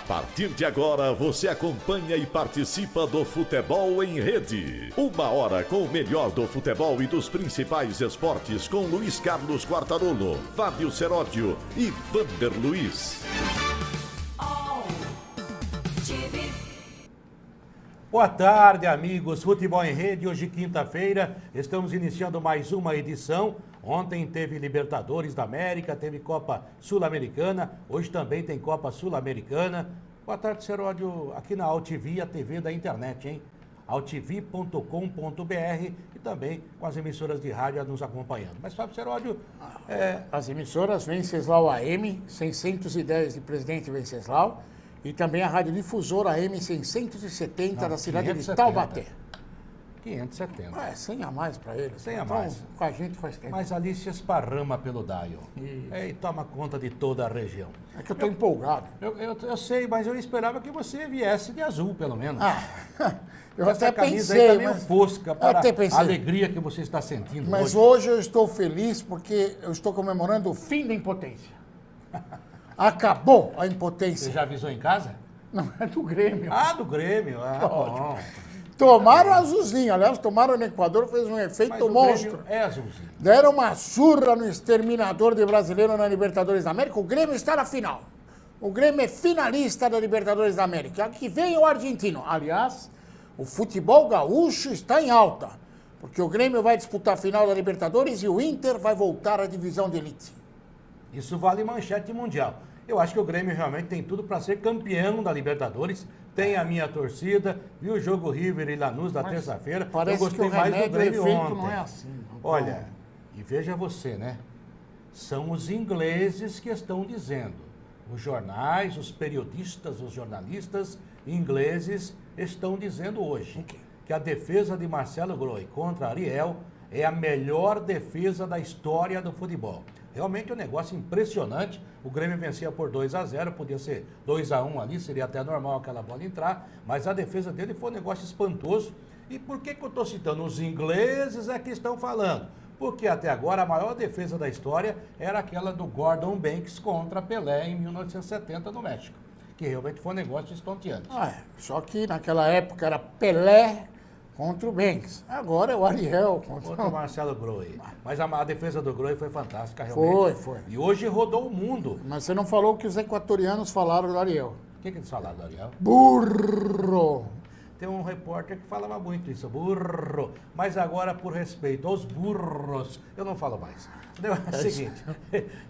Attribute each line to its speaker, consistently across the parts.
Speaker 1: partir de agora, você acompanha e participa do Futebol em Rede. 1 hora com o melhor do futebol e dos principais esportes com Luiz Carlos Quartarolo, Fábio Seródio e Vander Luiz.
Speaker 2: Boa tarde, amigos. Futebol em Rede, hoje quinta-feira, estamos iniciando mais uma edição. Ontem teve Libertadores da América, teve Copa Sul-Americana, hoje também tem Copa Sul-Americana. Boa tarde, Seródio, aqui na AltV, a TV da internet, hein? altv.com.br e também com as emissoras de rádio nos acompanhando. Mas, Fábio Seródio...
Speaker 3: As emissoras Venceslau AM, 610 de Presidente Venceslau, e também a Radiodifusora AM 670 da cidade 570. De Taubaté.
Speaker 2: 570.
Speaker 3: 100 a mais para eles.
Speaker 2: 100 a mais.
Speaker 3: Então, com a gente faz tempo.
Speaker 2: Mas ali se esparrama pelo dial. E toma conta de toda a região.
Speaker 3: É que eu estou empolgado.
Speaker 2: Eu sei, mas eu esperava que você viesse de azul, pelo menos.
Speaker 3: Eu
Speaker 2: Essa
Speaker 3: até
Speaker 2: camisa
Speaker 3: pensei,
Speaker 2: aí tá meio fosca para a alegria que você está sentindo
Speaker 3: mas
Speaker 2: hoje
Speaker 3: eu estou feliz porque eu estou comemorando o fim da impotência. Acabou a impotência.
Speaker 2: Você já avisou em casa?
Speaker 3: Não, é do Grêmio.
Speaker 2: Do Grêmio. Bom.
Speaker 3: Tomaram azulzinho, aliás, tomaram no Equador, fez um efeito
Speaker 2: Mas
Speaker 3: monstro.
Speaker 2: É azulzinho.
Speaker 3: Deram uma surra no exterminador de brasileiro na Libertadores da América. O Grêmio está na final. O Grêmio é finalista da Libertadores da América. Aqui vem o argentino. Aliás, o futebol gaúcho está em alta, porque o Grêmio vai disputar a final da Libertadores e o Inter vai voltar à divisão de elite.
Speaker 2: Isso vale manchete mundial. Eu acho que o Grêmio realmente tem tudo para ser campeão da Libertadores. Tem a minha torcida. Vi o jogo River e Lanús da terça-feira.
Speaker 3: Eu gostei mais do Grêmio ontem. Não é assim.
Speaker 2: Olha, e veja você, né? São os ingleses que estão dizendo. Os jornais, os periodistas, os jornalistas ingleses estão dizendo hoje que a defesa de Marcelo Groi contra Ariel é a melhor defesa da história do futebol. Realmente um negócio impressionante. O Grêmio vencia por 2-0, podia ser 2-1 ali, seria até normal aquela bola entrar, mas a defesa dele foi um negócio espantoso. E por que eu estou citando? Os ingleses é que estão falando. Porque até agora a maior defesa da história era aquela do Gordon Banks contra Pelé em 1970 no México, que realmente foi um negócio estonteante.
Speaker 3: Só que naquela época era Pelé contra o Banks. Agora é o Ariel
Speaker 2: contra o Marcelo Groi. Mas a defesa do Groi foi fantástica, realmente.
Speaker 3: Foi.
Speaker 2: E hoje rodou o mundo.
Speaker 3: Mas você não falou o que os equatorianos falaram do Ariel.
Speaker 2: O que eles falaram do Ariel?
Speaker 3: Burro!
Speaker 2: Tem um repórter que falava muito isso, burro. Mas agora, por respeito aos burros, eu não falo mais. É o seguinte,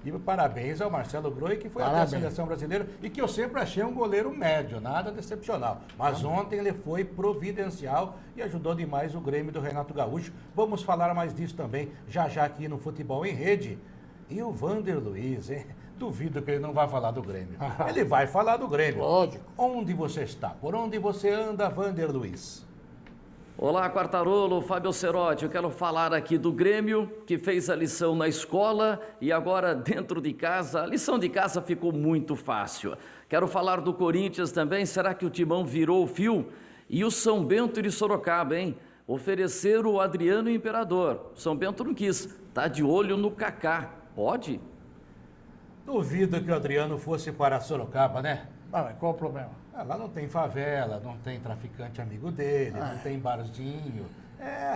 Speaker 2: e parabéns ao Marcelo Groi, que foi até a seleção brasileira e que eu sempre achei um goleiro médio, nada decepcional. Mas ontem ele foi providencial e ajudou demais o Grêmio do Renato Gaúcho. Vamos falar mais disso também, já aqui no Futebol em Rede. E o Vander Luiz, hein? Duvido que ele não vai falar do Grêmio. Ele vai falar do Grêmio.
Speaker 3: Lógico.
Speaker 2: Onde você está? Por onde você anda, Vander Luiz?
Speaker 4: Olá, Quartarolo, Fábio Seródio. Eu quero falar aqui do Grêmio, que fez a lição na escola e agora dentro de casa. A lição de casa ficou muito fácil. Quero falar do Corinthians também. Será que o Timão virou o fio? E o São Bento de Sorocaba, hein? Ofereceram o Adriano Imperador. São Bento não quis. Tá de olho no Kaká. Pode?
Speaker 2: Duvido que o Adriano fosse para Sorocaba, né?
Speaker 3: Mas qual o problema?
Speaker 2: Lá não tem favela, não tem traficante amigo dele, não tem barzinho.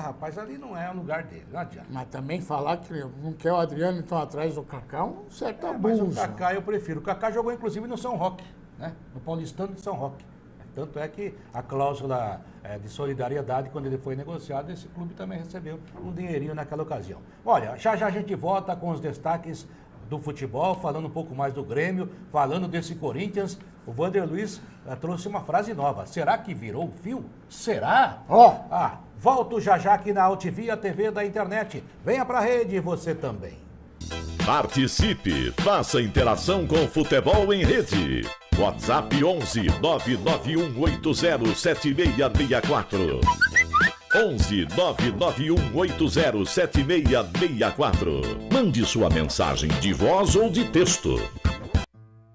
Speaker 2: Rapaz, ali não é o lugar dele, não adianta.
Speaker 3: Mas também falar que não quer o Adriano então atrás do Kaká, um certo abuso.
Speaker 2: Mas o Kaká eu prefiro. O Kaká jogou inclusive no São Roque, né? No Paulistano de São Roque. Tanto é que a cláusula de solidariedade, quando ele foi negociado, esse clube também recebeu um dinheirinho naquela ocasião. Olha, já a gente volta com os destaques do futebol, falando um pouco mais do Grêmio, falando desse Corinthians. O Vander Luiz trouxe uma frase nova. Será que virou o fio? Será? Volto já aqui na AltV, a TV da internet. Venha pra rede você também.
Speaker 1: Participe, faça interação com o Futebol em Rede. WhatsApp 11 99180 7664. 11 99180 7664. Mande sua mensagem de voz ou de texto.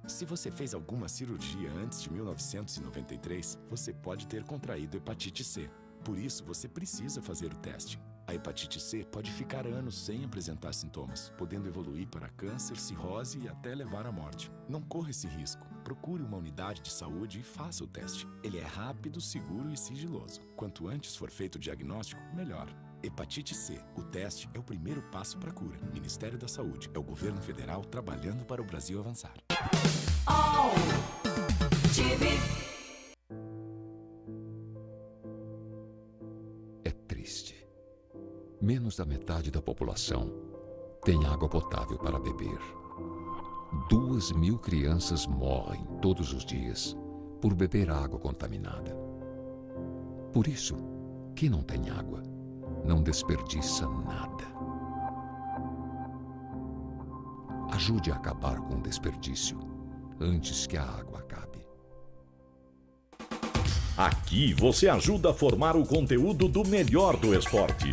Speaker 5: Se você fez alguma cirurgia antes de 1993, você pode ter contraído hepatite C. Por isso, você precisa fazer o teste. A hepatite C pode ficar anos sem apresentar sintomas, podendo evoluir para câncer, cirrose e até levar à morte. Não corra esse risco. Procure uma unidade de saúde e faça o teste. Ele é rápido, seguro e sigiloso. Quanto antes for feito o diagnóstico, melhor. Hepatite C. O teste é o primeiro passo para a cura. Ministério da Saúde. É o governo federal trabalhando para o Brasil avançar.
Speaker 6: É triste. Menos da metade da população tem água potável para beber. 2.000 crianças morrem todos os dias por beber água contaminada. Por isso, quem não tem água não desperdiça nada. Ajude a acabar com o desperdício antes que a água acabe.
Speaker 1: Aqui você ajuda a formar o conteúdo do melhor do esporte.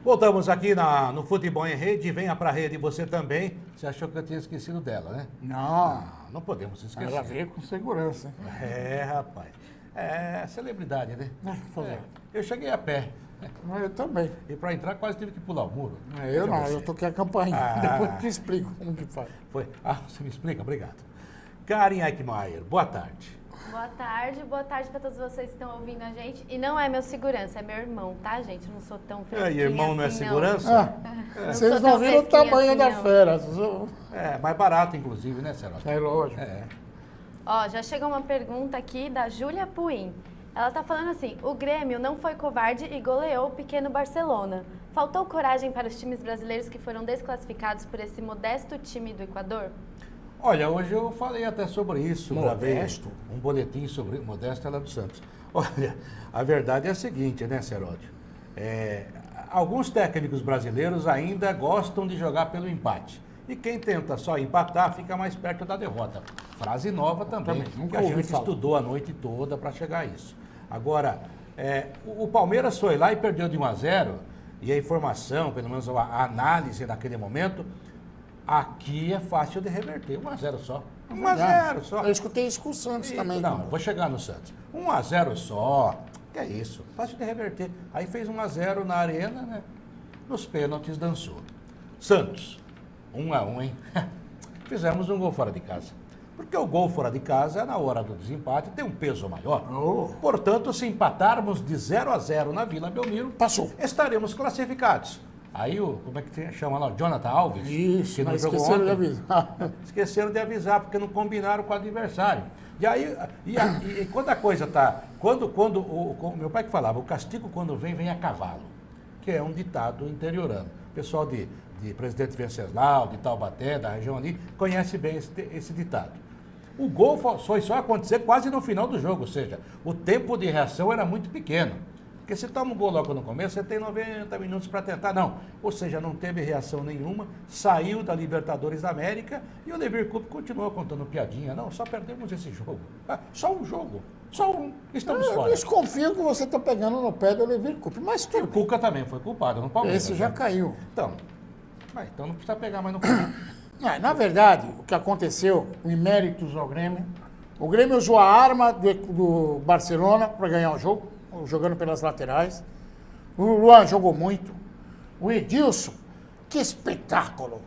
Speaker 2: Voltamos aqui no Futebol em Rede. Venha pra rede você também. Você achou que eu tinha esquecido dela, né?
Speaker 3: Não,
Speaker 2: Não podemos esquecer.
Speaker 3: ela veio com segurança. Hein?
Speaker 2: É, rapaz. É celebridade, né?
Speaker 3: Fazer.
Speaker 2: Eu cheguei a pé.
Speaker 3: Eu também.
Speaker 2: E pra entrar quase tive que pular o muro.
Speaker 3: Eu não,
Speaker 2: Veja
Speaker 3: eu
Speaker 2: você.
Speaker 3: toquei a campainha.
Speaker 2: Ah.
Speaker 3: Depois eu te explico como que faz.
Speaker 2: Foi. Você me explica? Obrigado. Karen Eichmeier, boa tarde.
Speaker 7: Boa tarde para todos vocês que estão ouvindo a gente. E não é meu segurança, é meu irmão, tá, gente? Eu não sou tão fresquinha
Speaker 2: E irmão não é
Speaker 7: assim,
Speaker 2: segurança?
Speaker 7: Não
Speaker 3: Vocês
Speaker 7: sou
Speaker 3: não
Speaker 7: tão
Speaker 3: viram o
Speaker 7: fresquinha
Speaker 3: tamanho
Speaker 7: assim,
Speaker 3: da
Speaker 7: não.
Speaker 3: fera.
Speaker 2: É, mais barato, inclusive, né, Cerote?
Speaker 3: É lógico.
Speaker 2: É.
Speaker 7: Ó, já chegou uma pergunta aqui da Júlia Puim. Ela tá falando assim, o Grêmio não foi covarde e goleou o pequeno Barcelona. Faltou coragem para os times brasileiros que foram desclassificados por esse modesto time do Equador?
Speaker 2: Olha, hoje eu falei até sobre isso. Gravei
Speaker 3: Modesto?
Speaker 2: um boletim sobre Modesto ela dos Santos. Olha, a verdade é a seguinte, né, Ceródio? Alguns técnicos brasileiros ainda gostam de jogar pelo empate. E quem tenta só empatar fica mais perto da derrota. Frase nova também,
Speaker 3: Também, nunca
Speaker 2: que a
Speaker 3: ouvi
Speaker 2: gente
Speaker 3: falar.
Speaker 2: estudou a noite toda para chegar a isso. Agora, o Palmeiras foi lá e perdeu de 1-0, e a informação, pelo menos a análise naquele momento, aqui é fácil de reverter. 1-0 só. 1-0 só.
Speaker 3: Eu escutei isso com o Santos também.
Speaker 2: Não,
Speaker 3: cara.
Speaker 2: vou chegar no Santos. 1-0 só. Que é isso? Fácil de reverter. Aí fez 1-0 na arena, né? Nos pênaltis dançou. Santos, 1-1, hein? Fizemos um gol fora de casa. Porque o gol fora de casa, na hora do desempate, tem um peso maior.
Speaker 3: Oh.
Speaker 2: Portanto, se empatarmos de 0-0 na Vila Belmiro,
Speaker 3: Passou.
Speaker 2: estaremos classificados. Aí como é que chama lá? O Jonathan Alves?
Speaker 3: Isso,
Speaker 2: que não
Speaker 3: mas
Speaker 2: jogou
Speaker 3: esqueceram de
Speaker 2: ontem.
Speaker 3: avisar.
Speaker 2: Esqueceram de avisar, porque não combinaram com o adversário. E aí, e quando a coisa tá. Meu pai que falava, o castigo quando vem a cavalo, que é um ditado interiorano. O pessoal de Presidente Venceslau, de Taubaté, da região ali, conhece bem esse ditado. O gol foi só acontecer quase no final do jogo, ou seja, o tempo de reação era muito pequeno. Porque se toma um gol logo no começo, você tem 90 minutos para tentar. Não. Ou seja, não teve reação nenhuma, saiu da Libertadores da América e o Liverpool continuou contando piadinha. Não, só perdemos esse jogo. Só um jogo. Só um. Estamos
Speaker 3: Eu
Speaker 2: fora.
Speaker 3: desconfio que você está pegando no pé do Levi Coupe, mas
Speaker 2: E
Speaker 3: tudo
Speaker 2: o
Speaker 3: bem.
Speaker 2: Cuca também foi culpado no Palmeiras.
Speaker 3: Esse já
Speaker 2: né?
Speaker 3: caiu.
Speaker 2: Então não precisa pegar mais no Cuca.
Speaker 3: Na verdade, o que aconteceu, em méritos ao Grêmio, o Grêmio usou a arma do Barcelona para ganhar o jogo, jogando pelas laterais. O Luan jogou muito. O Edilson, que espetáculo!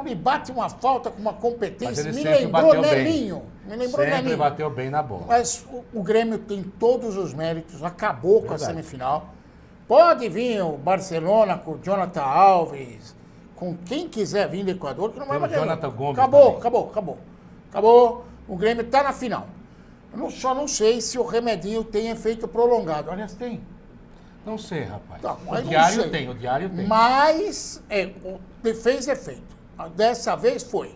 Speaker 3: Ele bate uma falta com uma
Speaker 2: Mas
Speaker 3: competência.
Speaker 2: ele
Speaker 3: Me
Speaker 2: sempre
Speaker 3: lembrou
Speaker 2: bateu bem.
Speaker 3: Nelinho. Me lembrou
Speaker 2: Sempre
Speaker 3: Nelinho.
Speaker 2: bateu bem na bola.
Speaker 3: Mas o Grêmio tem todos os méritos, acabou com a
Speaker 2: Verdade.
Speaker 3: semifinal. Pode vir o Barcelona com o Jonathan Alves, com quem quiser vir do Equador, que não vai
Speaker 2: Tem o
Speaker 3: valer.
Speaker 2: Jonathan Gomes
Speaker 3: Acabou,
Speaker 2: também.
Speaker 3: acabou. O Grêmio está na final. Só não sei se o remedinho tem efeito prolongado. Aliás, tem.
Speaker 2: Não sei, rapaz.
Speaker 3: Tá,
Speaker 2: o
Speaker 3: mas não
Speaker 2: diário
Speaker 3: sei.
Speaker 2: tem, o diário tem.
Speaker 3: Mas fez efeito. Dessa vez foi.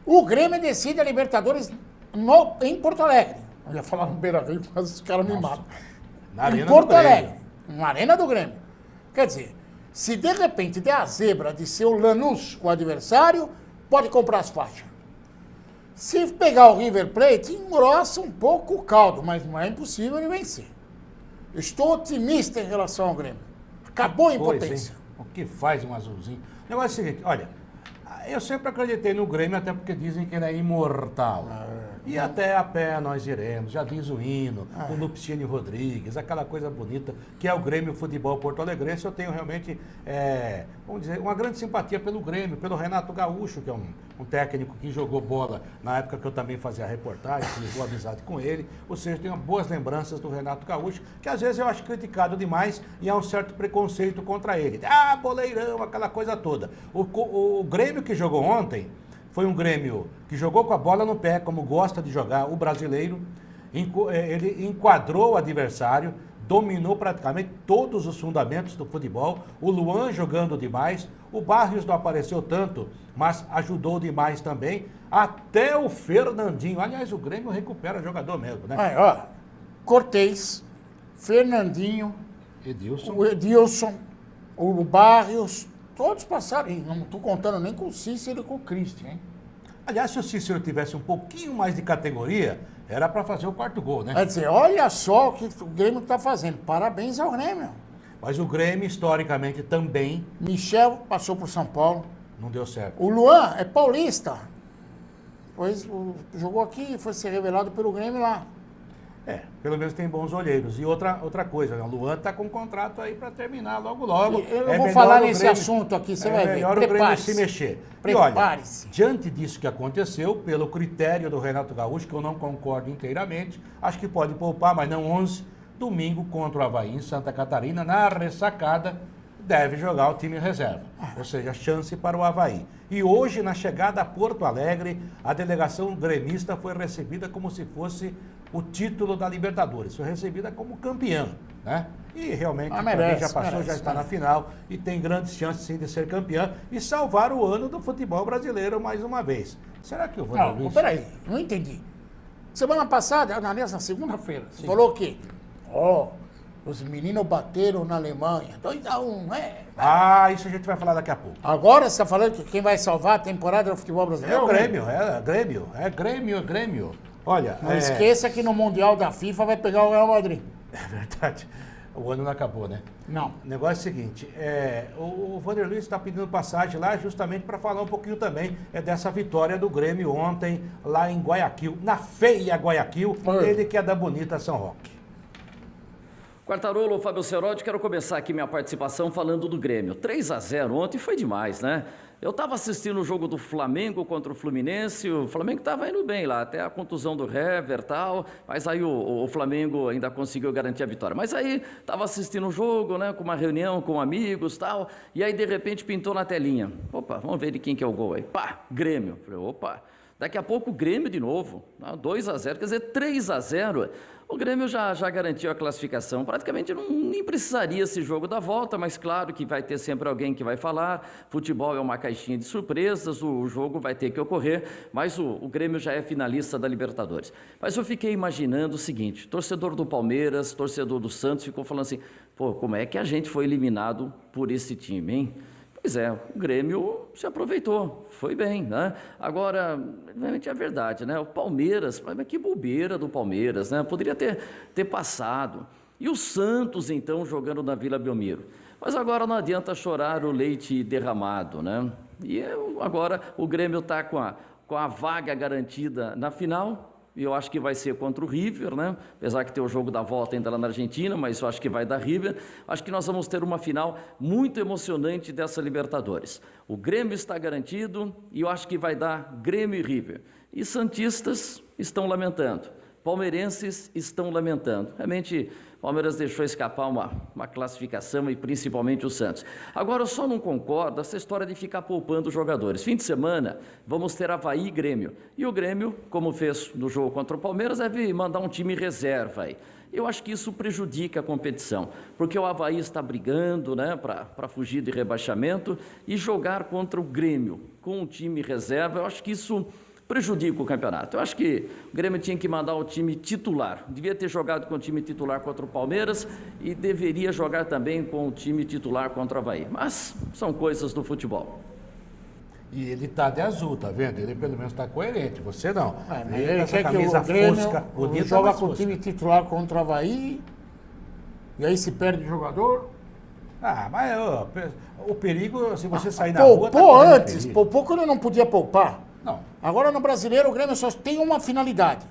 Speaker 3: O Grêmio decide a Libertadores em Porto Alegre. Eu ia falar no Beira-Rio, mas os caras me matam.
Speaker 2: Na Arena
Speaker 3: Em
Speaker 2: do
Speaker 3: Porto
Speaker 2: Grêmio.
Speaker 3: Alegre, na Arena do Grêmio. Quer dizer, se de repente der a zebra de ser o Lanús o adversário, pode comprar as faixas. Se pegar o River Plate, engrossa um pouco o caldo, mas não é impossível ele vencer. Estou otimista em relação ao Grêmio. Acabou a
Speaker 2: Pois,
Speaker 3: impotência.
Speaker 2: hein? O que faz um azulzinho? O negócio é o seguinte, olha, Eu sempre acreditei no Grêmio, até porque dizem que ele é imortal. E até a pé nós iremos, já diz o hino, o Lupicínio Rodrigues, aquela coisa bonita que é o Grêmio Futebol Porto Alegrense. Eu tenho realmente, vamos dizer, uma grande simpatia pelo Grêmio, pelo Renato Gaúcho, que é um técnico que jogou bola na época que eu também fazia reportagem, fiz boa amizade com ele. Ou seja, tenho boas lembranças do Renato Gaúcho, que às vezes eu acho criticado demais e há um certo preconceito contra ele. Ah, boleirão, aquela coisa toda. O Grêmio que jogou ontem foi um Grêmio que jogou com a bola no pé, como gosta de jogar o brasileiro. Ele enquadrou o adversário, dominou praticamente todos os fundamentos do futebol. O Luan jogando demais, o Barrios não apareceu tanto, mas ajudou demais também. Até o Fernandinho. Aliás, o Grêmio recupera jogador mesmo, né?
Speaker 3: Aí, ó, Cortez, Fernandinho, o Edilson, o Barrios, todos passaram. E não estou contando nem com o Cícero e com o Christian, hein?
Speaker 2: Aliás, se o Cícero tivesse um pouquinho mais de categoria, era para fazer o quarto gol, né?
Speaker 3: Quer dizer, olha só o que o Grêmio está fazendo. Parabéns ao Grêmio.
Speaker 2: Mas o Grêmio, historicamente, também
Speaker 3: Michel passou por São Paulo.
Speaker 2: não deu certo.
Speaker 3: O Luan é paulista. Pois jogou aqui e foi ser revelado pelo Grêmio lá.
Speaker 2: Pelo menos tem bons olheiros. E outra coisa, né? O Luan está com um contrato aí para terminar logo.
Speaker 3: Eu vou falar nesse assunto aqui, você vai ver.
Speaker 2: É melhor o Grêmio se mexer.
Speaker 3: Prepare-se.
Speaker 2: E olha, diante disso que aconteceu, pelo critério do Renato Gaúcho, que eu não concordo inteiramente, acho que pode poupar, mas não 11, domingo contra o Avaí em Santa Catarina, na ressacada, deve jogar o time reserva. Ou seja, chance para o Avaí. E hoje, na chegada a Porto Alegre, a delegação gremista foi recebida como se fosse o título da Libertadores. Foi recebida como campeã, né? E realmente já passou, já está na final e tem grandes chances sim de ser campeã e salvar o ano do futebol brasileiro mais uma vez. Será que eu vou
Speaker 3: Não, peraí, não entendi. Semana passada, na segunda-feira, você falou que, os meninos bateram na Alemanha, 2-1, né?
Speaker 2: Ah, isso a gente vai falar daqui a pouco.
Speaker 3: Agora você está falando que quem vai salvar a temporada do futebol
Speaker 2: É
Speaker 3: brasileiro?
Speaker 2: o Grêmio. Olha,
Speaker 3: Não esqueça que no Mundial da FIFA vai pegar o Real Madrid.
Speaker 2: É verdade. O ano não acabou, né?
Speaker 3: Não.
Speaker 2: O negócio é o seguinte, o Vanderlei está pedindo passagem lá justamente para falar um pouquinho também dessa vitória do Grêmio ontem lá em Guayaquil, na feia Guayaquil, ele que é da bonita São Roque.
Speaker 4: Quartarolo, Fábio Cerotti, quero começar aqui minha participação falando do Grêmio. 3-0 ontem foi demais, né? Eu estava assistindo o jogo do Flamengo contra o Fluminense, o Flamengo estava indo bem lá, até a contusão do Hever e tal, mas aí o Flamengo ainda conseguiu garantir a vitória. Mas aí estava assistindo o jogo, né, com uma reunião com amigos e tal, e aí de repente pintou na telinha. Opa, vamos ver de quem que é o gol aí. Pá, Grêmio. Falei, opa, daqui a pouco o Grêmio de novo, 2-0, quer dizer, 3-0. O Grêmio já garantiu a classificação, praticamente nem precisaria esse jogo da volta, mas claro que vai ter sempre alguém que vai falar, futebol é uma caixinha de surpresas, o jogo vai ter que ocorrer, mas o Grêmio já é finalista da Libertadores. Mas eu fiquei imaginando o seguinte, torcedor do Palmeiras, torcedor do Santos, ficou falando assim, como é que a gente foi eliminado por esse time, hein? Pois é, o Grêmio se aproveitou, foi bem, né? Agora, realmente é verdade, né? O Palmeiras, mas que bobeira do Palmeiras, né? Poderia ter passado. E o Santos, então, jogando na Vila Belmiro. Mas agora não adianta chorar o leite derramado, né? E agora o Grêmio está com a vaga garantida na final. E eu acho que vai ser contra o River, né? Apesar que tem o jogo da volta ainda lá na Argentina, mas eu acho que vai dar River. Acho que nós vamos ter uma final muito emocionante dessa Libertadores. O Grêmio está garantido e eu acho que vai dar Grêmio e River. E santistas estão lamentando, palmeirenses estão lamentando. Realmente, o Palmeiras deixou escapar uma classificação e principalmente o Santos. Agora, eu só não concordo essa história de ficar poupando os jogadores. Fim de semana, vamos ter Avaí e Grêmio. E o Grêmio, como fez no jogo contra o Palmeiras, deve mandar um time reserva aí. Eu acho que isso prejudica a competição, porque o Avaí está brigando, né, para fugir de rebaixamento e jogar contra o Grêmio com um time reserva, eu acho que isso prejudica o campeonato. Eu acho que o Grêmio tinha que mandar o time titular. Devia ter jogado com o time titular contra o Palmeiras e deveria jogar também com o time titular contra o Avaí. Mas são coisas do futebol.
Speaker 2: E ele está de azul, tá vendo? Ele pelo menos está coerente, você não.
Speaker 3: Ele quer que o Grêmio joga com o time titular contra o Avaí e aí se perde o jogador.
Speaker 2: Ah, mas o perigo, se você sair na rua...
Speaker 3: Poupou
Speaker 2: correndo
Speaker 3: antes,
Speaker 2: perigo.
Speaker 3: poupou quando não podia poupar.
Speaker 2: Não.
Speaker 3: Agora no Brasileiro o Grêmio só tem uma finalidade: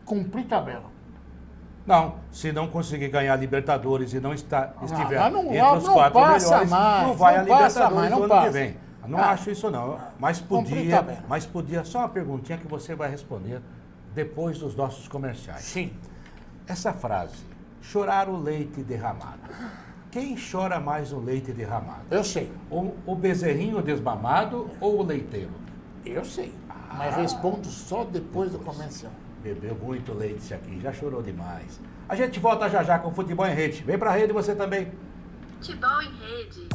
Speaker 3: cumprir tabela.
Speaker 2: Não, se não conseguir ganhar a Libertadores e não estiver
Speaker 3: mas não-
Speaker 2: entre
Speaker 3: não
Speaker 2: os 4
Speaker 3: passa
Speaker 2: melhores,
Speaker 3: mais,
Speaker 2: não vai
Speaker 3: não
Speaker 2: a
Speaker 3: passa
Speaker 2: Libertadores
Speaker 3: mais, não
Speaker 2: no ano
Speaker 3: passa.
Speaker 2: que vem. Não acho isso não,
Speaker 3: Cumprir tabela.
Speaker 2: mas podia, só uma perguntinha que você vai responder depois dos nossos comerciais.
Speaker 3: Sim.
Speaker 2: Essa frase, chorar o leite derramado. Quem chora mais o leite derramado?
Speaker 3: Eu sei.
Speaker 2: O bezerrinho desmamado ou o leiteiro?
Speaker 3: Eu sei. Mas respondo só depois do comercial.
Speaker 2: Bebeu muito leite esse aqui, já chorou demais. A gente volta já já com Futebol em Rede. Vem pra rede você também.
Speaker 8: Futebol em Rede.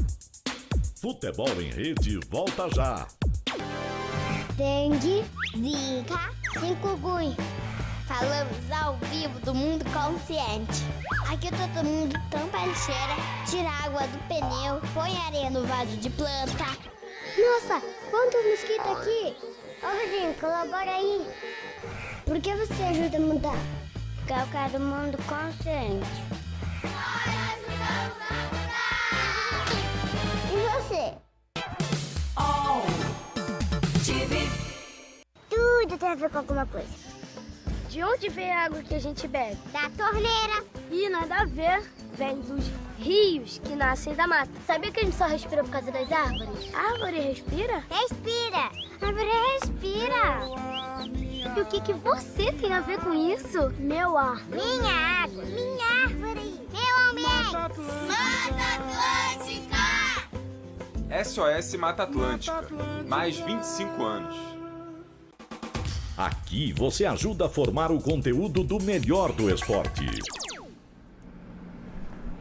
Speaker 1: Futebol em Rede volta já.
Speaker 9: Dengue, zika, chikungunya. Falamos ao vivo do Mundo Consciente. Aqui todo mundo tampa a lixeira, tira a água do pneu, põe areia no vaso de planta. Nossa, quantos mosquitos aqui! Ô vizinho, colabora aí. Por que você ajuda a mudar? Porque eu quero o mundo consciente. E você? Tudo tem a ver com alguma coisa. De onde vem a água que a gente bebe? Da torneira. Ih, nada a ver. Vem dos rios que nascem da mata. Sabia que a gente só respira por causa das árvores? A árvore respira? Respira. A árvore respira. E o que você tem a ver com isso? Meu ar. Minha água. Minha árvore. Meu ambiente. Mata Atlântica.
Speaker 10: SOS Mata Atlântica. Mais 25 anos.
Speaker 1: Aqui você ajuda a formar o conteúdo do melhor do esporte.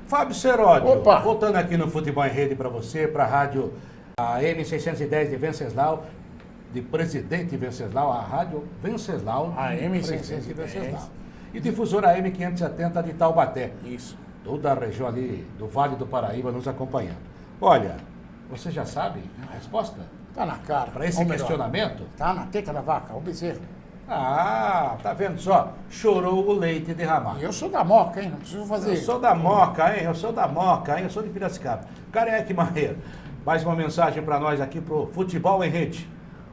Speaker 2: Fábio Seródio,
Speaker 3: Opa.
Speaker 2: voltando aqui no Futebol em Rede para você, para a rádio AM 610 de Venceslau, de Presidente Venceslau, a rádio Venceslau,
Speaker 3: AM
Speaker 2: Presidente
Speaker 3: 610.
Speaker 2: Venceslau. E difusora AM 570 de Taubaté.
Speaker 3: Isso.
Speaker 2: Toda a região ali do Vale do Paraíba nos acompanhando. Olha, você já sabe a resposta
Speaker 3: Tá na cara.
Speaker 2: para esse
Speaker 3: Ou melhor,
Speaker 2: questionamento?
Speaker 3: Tá na teta da vaca, o bezerro.
Speaker 2: Ah, tá vendo só? Chorou o leite derramado.
Speaker 3: E eu sou da moca, hein? Não preciso fazer.
Speaker 2: Eu sou da Moca, hein? Eu sou da Moca, hein? Eu sou de Piracicaba. Careque Marreiro, mais uma mensagem para nós aqui pro Futebol em Rede.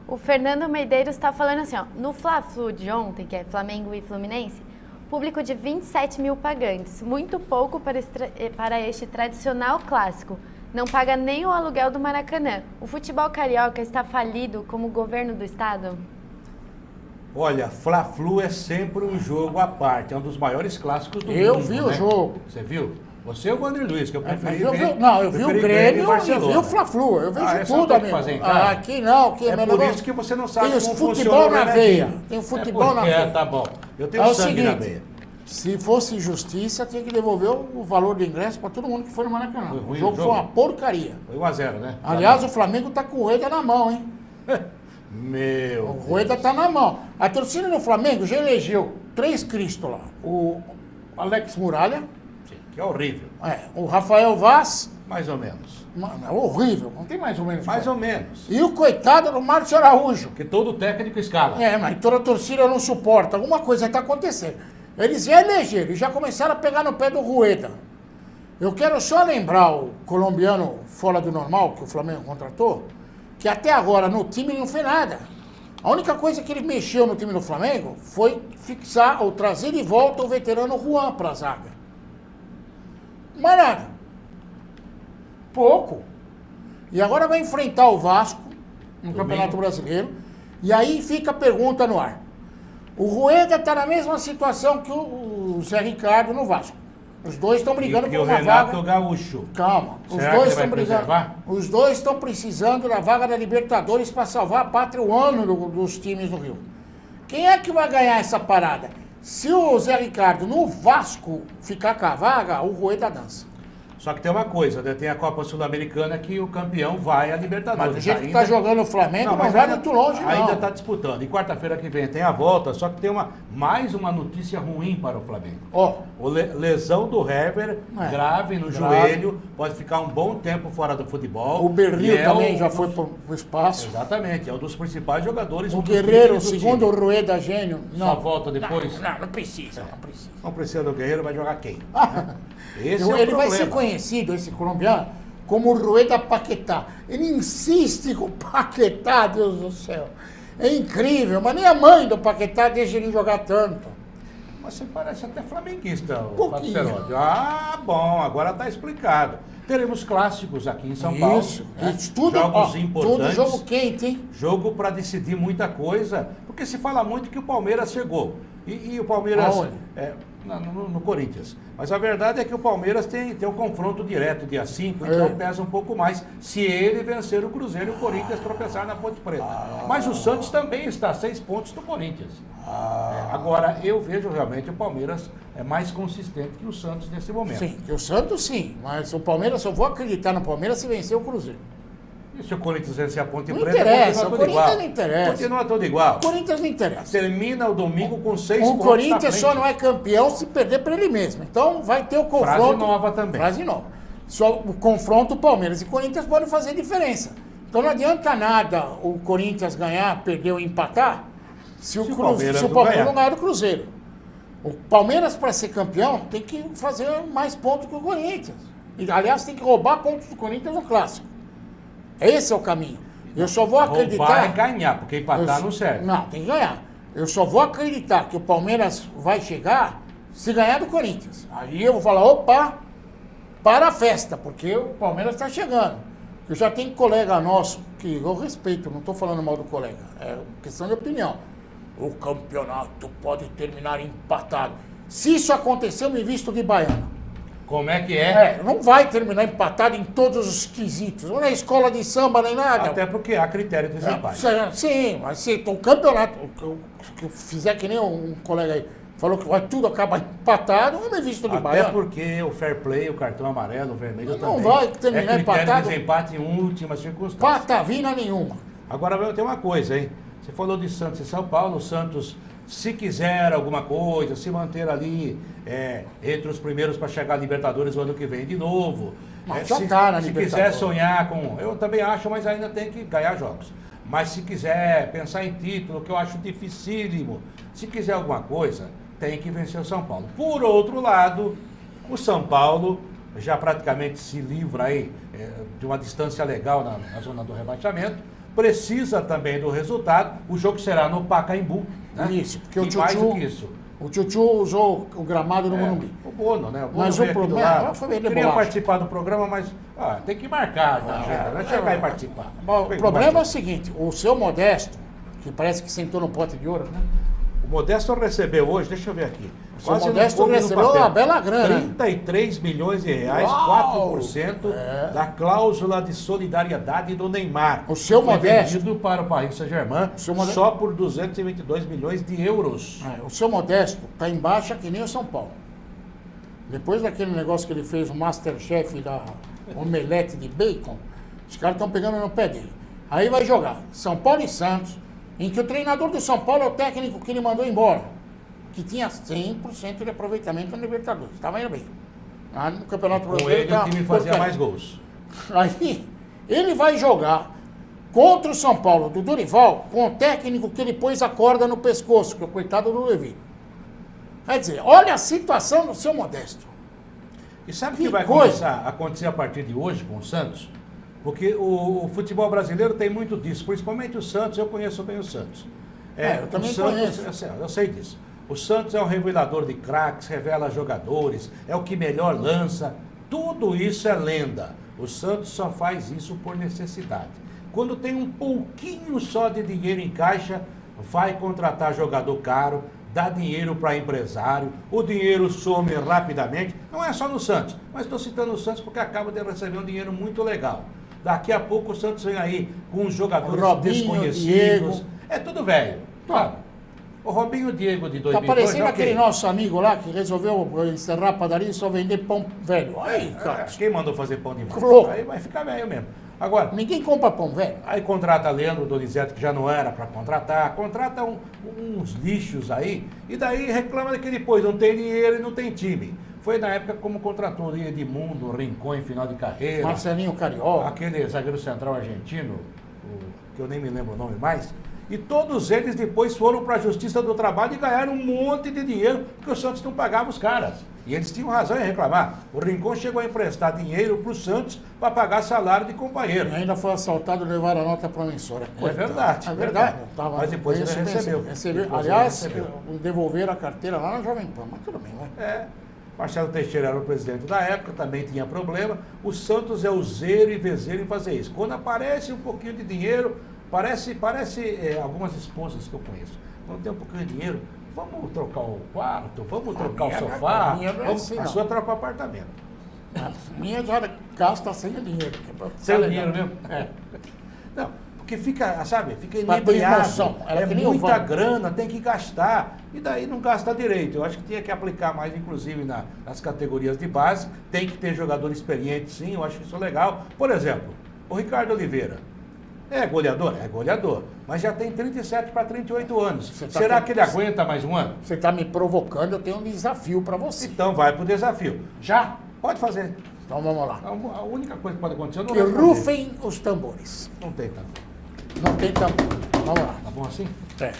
Speaker 7: O Fernando Medeiros está falando assim, ó, no Fla-Flu de ontem, que é Flamengo e Fluminense, público de 27 mil pagantes, muito pouco para este tradicional clássico. Não paga nem o aluguel do Maracanã. O futebol carioca está falido como o governo do estado?
Speaker 2: Olha, Fla-Flu é sempre um jogo à parte, é um dos maiores clássicos do mundo.
Speaker 3: Eu vi o
Speaker 2: né?
Speaker 3: jogo.
Speaker 2: Você viu? Você e o Wander Luiz, que eu preferi
Speaker 3: Eu
Speaker 2: ver.
Speaker 3: vi, não, eu vi o
Speaker 2: preferi
Speaker 3: Grêmio
Speaker 2: e
Speaker 3: e
Speaker 2: Barcelona.
Speaker 3: vi o Fla-Flu. Eu vejo
Speaker 2: essa
Speaker 3: tudo,
Speaker 2: tem que
Speaker 3: amigo.
Speaker 2: fazer em casa.
Speaker 3: Aqui não, que
Speaker 2: É
Speaker 3: meu
Speaker 2: por
Speaker 3: negócio-
Speaker 2: isso que você não sabe
Speaker 3: Tem
Speaker 2: como
Speaker 3: os
Speaker 2: funciona
Speaker 3: futebol
Speaker 2: o
Speaker 3: na
Speaker 2: remedinho.
Speaker 3: veia. Tem o futebol na veia.
Speaker 2: Tá bom. Eu tenho
Speaker 3: É o
Speaker 2: sangue na
Speaker 3: seguinte,
Speaker 2: veia.
Speaker 3: se fosse justiça, tinha que devolver o valor do ingresso para todo mundo que foi no Maracanã.
Speaker 2: Foi
Speaker 3: O
Speaker 2: ruim
Speaker 3: jogo
Speaker 2: o
Speaker 3: foi
Speaker 2: jogo?
Speaker 3: uma porcaria.
Speaker 2: Foi 1-0, né?
Speaker 3: Aliás, o Flamengo tá com o Rueda na mão, hein?
Speaker 2: Meu
Speaker 3: O
Speaker 2: Deus.
Speaker 3: Rueda tá na mão. A torcida do Flamengo já elegeu 3 Cristo lá. O Alex Muralha,
Speaker 2: Sim, que é horrível.
Speaker 3: o Rafael Vaz,
Speaker 2: Mais ou menos.
Speaker 3: mano, é horrível, não tem mais ou menos.
Speaker 2: Mais
Speaker 3: cara.
Speaker 2: ou menos.
Speaker 3: E o coitado do Márcio Araújo.
Speaker 2: Que todo técnico escala.
Speaker 3: Mas toda a torcida não suporta. Alguma coisa está acontecendo. Eles já elegeram e já começaram a pegar no pé do Rueda. Eu quero só lembrar o colombiano fora do normal, que o Flamengo contratou, que até agora no time não fez nada. A única coisa que ele mexeu no time do Flamengo foi fixar ou trazer de volta o veterano Juan para a zaga. Mais nada. Pouco. E agora vai enfrentar o Vasco no Campeonato Brasileiro. E aí fica a pergunta no ar. O Rueda está na mesma situação que o Zé Ricardo no Vasco. Os dois estão brigando
Speaker 2: E
Speaker 3: por
Speaker 2: o
Speaker 3: uma
Speaker 2: Renato
Speaker 3: vaga.
Speaker 2: Gaúcho.
Speaker 3: Calma. Os
Speaker 2: Será
Speaker 3: dois
Speaker 2: que
Speaker 3: estão
Speaker 2: vai
Speaker 3: brigando.
Speaker 2: preservar?
Speaker 3: Os dois estão precisando da vaga da Libertadores para salvar a pátria o ano dos times do Rio. Quem é que vai ganhar essa parada? Se o Zé Ricardo no Vasco ficar com a vaga, o Rueda dança.
Speaker 2: Só que tem uma coisa, né? Tem a Copa Sul-Americana que o campeão vai à Libertadores.
Speaker 3: Mas do jeito que
Speaker 2: Ainda-
Speaker 3: está jogando o Flamengo, não
Speaker 2: mas
Speaker 3: vai
Speaker 2: ainda-
Speaker 3: muito longe, não.
Speaker 2: Ainda está disputando. E quarta-feira que vem tem a volta, só que tem mais uma notícia ruim para o Flamengo.
Speaker 3: Ó,
Speaker 2: Lesão do Hever, grave no
Speaker 3: grave.
Speaker 2: joelho, pode ficar um bom tempo fora do futebol.
Speaker 3: o Berrio
Speaker 2: E é
Speaker 3: também já foi pro espaço.
Speaker 2: Exatamente, é um dos principais jogadores.
Speaker 3: O
Speaker 2: um dos
Speaker 3: Guerreiro,
Speaker 2: líderes do
Speaker 3: segundo o
Speaker 2: time.
Speaker 3: Rueda Gênio,
Speaker 2: Só
Speaker 3: não.
Speaker 2: volta depois.
Speaker 3: Não precisa, não precisa.
Speaker 2: Não precisa do Guerreiro, vai jogar quem? Esse é o
Speaker 3: Ele vai
Speaker 2: problema.
Speaker 3: ser conhecido, esse colombiano, como Rueda Paquetá. Ele insiste com o Paquetá, Deus do céu. É incrível, mas nem a mãe do Paquetá deixa ele jogar tanto.
Speaker 2: Mas você parece até flamenguista, o
Speaker 3: Pouquinho.
Speaker 2: Fábio Cerotti. Ah, bom, agora está explicado. Teremos clássicos aqui em São Paulo. Né?
Speaker 3: Isso, tudo,
Speaker 2: jogos importantes.
Speaker 3: Tudo jogo quente, hein?
Speaker 2: Jogo para decidir muita coisa. Porque se fala muito que o Palmeiras chegou. E o Palmeiras...
Speaker 3: Aonde?
Speaker 2: No Corinthians. Mas a verdade é que o Palmeiras tem um confronto direto dia 5, então pesa um pouco mais se ele vencer o Cruzeiro e o Corinthians tropeçar na Ponte Preta. Mas o Santos também está a 6 pontos do Corinthians. Agora, eu vejo realmente o Palmeiras é mais consistente que o Santos nesse momento.
Speaker 3: Sim, o Santos sim, mas o Palmeiras, eu vou acreditar no Palmeiras se vencer o Cruzeiro.
Speaker 2: E se o Corinthians vencer a Ponte
Speaker 3: Não
Speaker 2: Preta,
Speaker 3: interessa,
Speaker 2: continua
Speaker 3: o
Speaker 2: tudo
Speaker 3: Corinthians
Speaker 2: igual.
Speaker 3: não interessa.
Speaker 2: Continua tudo igual.
Speaker 3: O Corinthians não interessa.
Speaker 2: Termina o domingo com 6
Speaker 3: O
Speaker 2: pontos na
Speaker 3: Corinthians
Speaker 2: frente.
Speaker 3: só não é campeão se perder para ele mesmo. Então vai ter o confronto.
Speaker 2: Frase nova também.
Speaker 3: Frase nova. Só o confronto Palmeiras e Corinthians podem fazer diferença. Então não adianta nada o Corinthians ganhar, perder ou empatar se o Palmeiras não ganhar do Cruzeiro. O Palmeiras, para ser campeão, tem que fazer mais pontos que o Corinthians. E, aliás, tem que roubar pontos do Corinthians no Clássico. Esse é o caminho. Eu só vou acreditar...
Speaker 2: Roubar é ganhar, porque empatar não serve.
Speaker 3: Não, tem que ganhar. Eu só vou acreditar que o Palmeiras vai chegar se ganhar do Corinthians. Aí eu vou falar, opa, para a festa, porque o Palmeiras está chegando. Eu já tenho colega nosso, que eu respeito, não estou falando mal do colega, é questão de opinião. O campeonato pode terminar empatado. Se isso acontecer, eu me visto de baiana.
Speaker 2: Como é que é?
Speaker 3: Não vai terminar empatado em todos os quesitos. Não é escola de samba nem nada.
Speaker 2: Até porque há critério de desempate.
Speaker 3: Sim, mas se o campeonato, que eu fizer que nem um colega aí, falou que vai tudo acabar empatado, eu me visto de baiano.
Speaker 2: Até porque o fair play, o cartão amarelo, o vermelho
Speaker 3: não
Speaker 2: também.
Speaker 3: vai terminar
Speaker 2: critério
Speaker 3: empatado.
Speaker 2: de desempate em última circunstância.
Speaker 3: Patavina nenhuma.
Speaker 2: Agora tem uma coisa, hein? Você falou de Santos e São Paulo. O Santos, se quiser alguma coisa, se manter ali entre os primeiros para chegar a Libertadores o ano que vem de novo.
Speaker 3: Mas já tá na
Speaker 2: se
Speaker 3: Libertadores.
Speaker 2: quiser sonhar com... Eu também acho, mas ainda tem que ganhar jogos. Mas se quiser pensar em título, que eu acho dificílimo, se quiser alguma coisa, tem que vencer o São Paulo. Por outro lado, o São Paulo já praticamente se livra aí de uma distância legal na zona do rebaixamento. Precisa também do resultado. O jogo será no Pacaembu. Né?
Speaker 3: Isso, porque
Speaker 2: e mais do que isso.
Speaker 3: O Tchutchu usou o gramado no Morumbi.
Speaker 2: O Bono, né? O Bono
Speaker 3: Mas o problema foi vender
Speaker 2: queria
Speaker 3: bolacha.
Speaker 2: participar do programa, mas tem que marcar, não é chegar e participar.
Speaker 3: O problema é o seguinte, o seu Modesto, que parece que sentou no pote de ouro, né?
Speaker 2: O Modesto recebeu hoje, deixa eu ver aqui.
Speaker 3: O seu Modesto recebeu uma bela grana.
Speaker 2: 33 milhões de reais,
Speaker 3: Uau!
Speaker 2: 4% da cláusula de solidariedade do Neymar.
Speaker 3: O seu Modesto
Speaker 2: vendido para o Paris Saint-Germain só por 222 milhões de euros.
Speaker 3: O seu Modesto está em baixa que nem o São Paulo. Depois daquele negócio que ele fez, o Masterchef da omelete de bacon, os caras estão pegando no pé dele. Aí vai jogar São Paulo e Santos, em que o treinador do São Paulo é o técnico que ele mandou embora, que tinha 100% de aproveitamento na Libertadores. Estava indo bem. Lá no Campeonato Brasileiro.
Speaker 2: Com ele o time fazia mais gols.
Speaker 3: Aí, ele vai jogar contra o São Paulo do Dorival com o técnico que ele pôs a corda no pescoço, que é o coitado do Levi. Quer dizer, olha a situação do seu Modesto.
Speaker 2: E sabe o que vai começar a acontecer a partir de hoje com o Santos? Porque o futebol brasileiro tem muito disso, principalmente o Santos. Eu conheço bem o Santos.
Speaker 3: Eu também conheço.
Speaker 2: Eu sei disso. O Santos é um revelador de craques, revela jogadores, é o que melhor lança. Tudo isso é lenda. O Santos só faz isso por necessidade. Quando tem um pouquinho só de dinheiro em caixa, vai contratar jogador caro, dá dinheiro para empresário, o dinheiro some rapidamente. Não é só no Santos, mas estou citando o Santos porque acaba de receber um dinheiro muito legal. Daqui a pouco o Santos vem aí com os jogadores
Speaker 3: Robinho,
Speaker 2: desconhecidos.
Speaker 3: Diego.
Speaker 2: É tudo velho. Claro. O Robinho Diego de 2002...
Speaker 3: Tá parecendo aquele nosso amigo lá que resolveu encerrar a padaria e só vender pão velho. Aí, cara.
Speaker 2: Quem mandou fazer pão de massa?
Speaker 3: Louco.
Speaker 2: Aí vai ficar velho mesmo. Agora,
Speaker 3: ninguém compra pão velho.
Speaker 2: Aí contrata Leandro Donizete, que já não era para contratar, contrata uns lixos aí, e daí reclama que depois não tem dinheiro e não tem time. Foi na época como contratou o Edmundo, Rincon em final de carreira.
Speaker 3: Marcelinho Carioca.
Speaker 2: Aquele zagueiro central argentino, que eu nem me lembro o nome mais. E todos eles depois foram para a Justiça do Trabalho e ganharam um monte de dinheiro, porque o Santos não pagava os caras. E eles tinham razão em reclamar. O Rincon chegou a emprestar dinheiro para o Santos para pagar salário de companheiro.
Speaker 3: E ainda foi assaltado e levaram a nota promissora.
Speaker 2: É verdade.
Speaker 3: É verdade.
Speaker 2: Mas depois ele recebeu.
Speaker 3: Recebeu.
Speaker 2: Depois
Speaker 3: Aliás,
Speaker 2: ele recebeu.
Speaker 3: devolveram a carteira lá na Jovem Pan, mas tudo bem, né?
Speaker 2: Marcelo Teixeira era o presidente da época, também tinha problema. O Santos é o zero e vezeiro em fazer isso. Quando aparece um pouquinho de dinheiro, parece algumas esposas que eu conheço. Quando tem um pouquinho de dinheiro, vamos trocar o quarto, vamos trocar o sofá, a sua troca o apartamento.
Speaker 3: A minha já gasta sem dinheiro.
Speaker 2: Sem dinheiro mesmo? Não, porque fica, sabe, fica
Speaker 3: Mas tem
Speaker 2: inebriado.
Speaker 3: emoção. Ela
Speaker 2: É
Speaker 3: que nem o
Speaker 2: muita
Speaker 3: Vando.
Speaker 2: grana, tem que gastar. E daí não gasta direito. Eu acho que tinha que aplicar mais, inclusive, nas categorias de base. Tem que ter jogador experiente, sim, eu acho isso legal. Por exemplo, o Ricardo Oliveira. É goleador? É goleador. Mas já tem 37 para 38 anos. Será que ele aguenta mais um ano?
Speaker 3: Você está me provocando, eu tenho um desafio para você.
Speaker 2: Então vai pro desafio.
Speaker 3: Já?
Speaker 2: Pode fazer.
Speaker 3: Então vamos lá.
Speaker 2: A única coisa que pode acontecer... eu não
Speaker 3: Que
Speaker 2: vou responder.
Speaker 3: rufem os tambores.
Speaker 2: Não tem tambor.
Speaker 3: Não tem tambor. Vamos lá.
Speaker 2: Tá bom assim?
Speaker 3: É.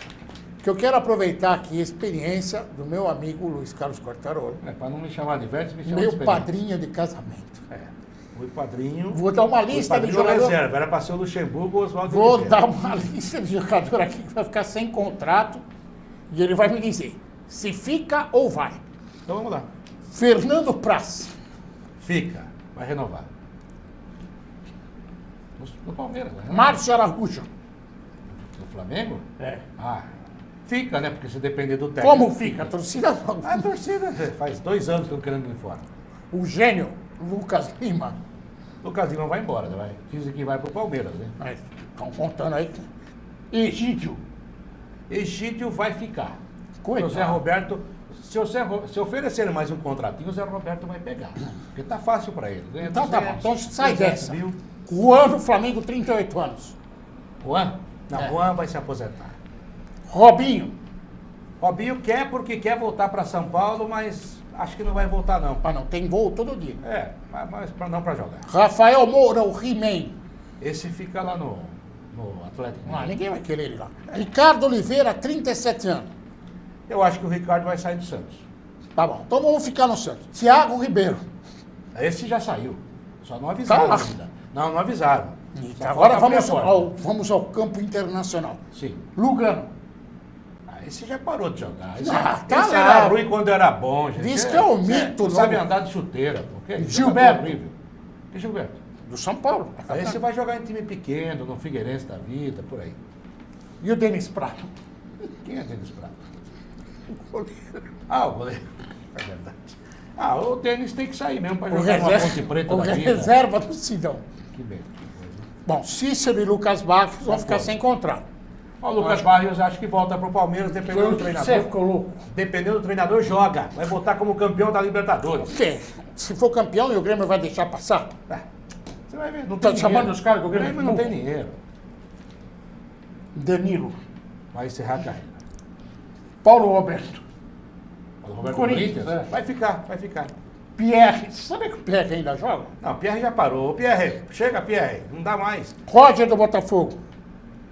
Speaker 3: Que eu quero aproveitar aqui a experiência do meu amigo Luiz Carlos Quartarolo,
Speaker 2: Para não me chamar de velho, me chama de
Speaker 3: meu
Speaker 2: experiente.
Speaker 3: padrinho de casamento.
Speaker 2: Fui padrinho.
Speaker 3: Vou dar uma lista de jogadores.
Speaker 2: Reserva. Era para ser o Luxemburgo ou Oswaldo
Speaker 3: Vou
Speaker 2: Oliveira.
Speaker 3: dar uma lista de jogador aqui que vai ficar sem contrato e ele vai me dizer se fica ou vai.
Speaker 2: Então vamos lá.
Speaker 3: Fernando Praz.
Speaker 2: Fica. Vai renovar. No Palmeiras. Vai renovar.
Speaker 3: Márcio Araújo.
Speaker 2: No Flamengo?
Speaker 3: É.
Speaker 2: Fica, né? Porque se depender do técnico.
Speaker 3: Como fica? A torcida não.
Speaker 2: A torcida faz 2 anos que estão querendo ir fora.
Speaker 3: O gênio Lucas Lima.
Speaker 2: Lucas Lima vai embora, né? Dizem que vai pro Palmeiras, né?
Speaker 3: Estão contando aí. Egídio.
Speaker 2: Egídio vai ficar.
Speaker 3: Coitado.
Speaker 2: O Zé Roberto, se oferecerem mais um contratinho, o Zé Roberto vai pegar. Porque tá fácil para ele. Ganha
Speaker 3: Então tá
Speaker 2: 200,
Speaker 3: bom, então sai
Speaker 2: 300
Speaker 3: dessa.
Speaker 2: mil.
Speaker 3: Juan do Flamengo, 38 anos.
Speaker 2: Juan? Não,
Speaker 3: É.
Speaker 2: Juan vai se aposentar.
Speaker 3: Robinho.
Speaker 2: Robinho quer porque quer voltar para São Paulo, mas acho que não vai voltar não.
Speaker 3: Ah, não, tem voo todo dia.
Speaker 2: Mas não para jogar.
Speaker 3: Rafael Moura, o He-Man.
Speaker 2: Esse fica lá no Atlético.
Speaker 3: Ninguém vai querer ele lá. Ricardo Oliveira, 37 anos.
Speaker 2: Eu acho que o Ricardo vai sair do Santos.
Speaker 3: Tá bom, então vamos ficar no Santos. Thiago Ribeiro.
Speaker 2: Esse já saiu. Só não avisaram
Speaker 3: Tá lá.
Speaker 2: ainda. Não avisaram. Só
Speaker 3: Agora
Speaker 2: falta abrir a porta.
Speaker 3: vamos ao campo internacional.
Speaker 2: Sim.
Speaker 3: Lugano.
Speaker 2: Esse já parou de jogar. Esse,
Speaker 3: tá
Speaker 2: esse
Speaker 3: lá.
Speaker 2: era ruim quando era bom, gente.
Speaker 3: Diz que é um mito,
Speaker 2: Não sabe
Speaker 3: não.
Speaker 2: andar de chuteira. Porque
Speaker 3: Gilberto.
Speaker 2: horrível. Que Gilberto?
Speaker 3: Do São Paulo.
Speaker 2: Aí você vai jogar em time pequeno, no Figueirense da vida, por aí.
Speaker 3: E o Denis Prato?
Speaker 2: Quem é Denis Prato?
Speaker 3: O goleiro.
Speaker 2: O goleiro. É verdade. O Denis tem que sair mesmo para
Speaker 3: O
Speaker 2: jogar uma Ponte
Speaker 3: reserva,
Speaker 2: Preta
Speaker 3: o
Speaker 2: da vida.
Speaker 3: reserva do Sidão.
Speaker 2: Que bem.
Speaker 3: Bom, Cícero e Lucas Barros vão ficar
Speaker 2: foi.
Speaker 3: sem contrato.
Speaker 2: O Lucas Barrios acho que volta pro Palmeiras, dependendo do treinador.
Speaker 3: Você ficou louco.
Speaker 2: Dependendo do treinador, joga. Vai voltar como campeão da Libertadores.
Speaker 3: Por quê? Se for campeão e o Grêmio vai deixar passar?
Speaker 2: Você vai ver. Não
Speaker 3: Tá
Speaker 2: tem
Speaker 3: chamando
Speaker 2: dinheiro.
Speaker 3: os caras que o
Speaker 2: O
Speaker 3: Grêmio
Speaker 2: Grêmio não tem dinheiro.
Speaker 3: Danilo.
Speaker 2: Vai encerrar a carreira.
Speaker 3: Paulo Roberto.
Speaker 2: O Roberto
Speaker 3: Corinthians,
Speaker 2: Corinthians? Vai ficar.
Speaker 3: Pierre. Você sabe que o Pierre ainda joga?
Speaker 2: Não, o Pierre já parou. Pierre, chega, Pierre. Não dá mais.
Speaker 3: Roger do Botafogo.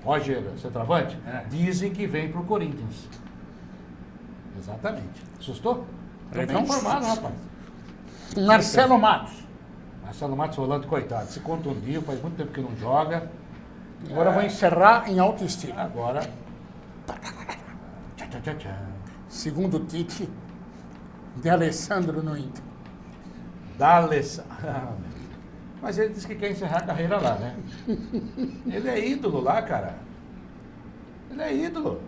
Speaker 2: Roger, centroavante? Dizem que vem pro Corinthians. Exatamente. Assustou?
Speaker 3: Bem
Speaker 2: Bem informado, rapaz.
Speaker 3: Marcelo Matos.
Speaker 2: Marcelo Matos Rolando, coitado. Se contundiu, faz muito tempo que não joga.
Speaker 3: Agora vou encerrar em alto estilo.
Speaker 2: Agora. Tchau, tchau, tchau, tchau.
Speaker 3: Segundo o Tite, de Alessandro no Inter.
Speaker 2: Mas ele disse que quer encerrar a carreira lá, né? Ele é ídolo lá, cara. Ele é ídolo.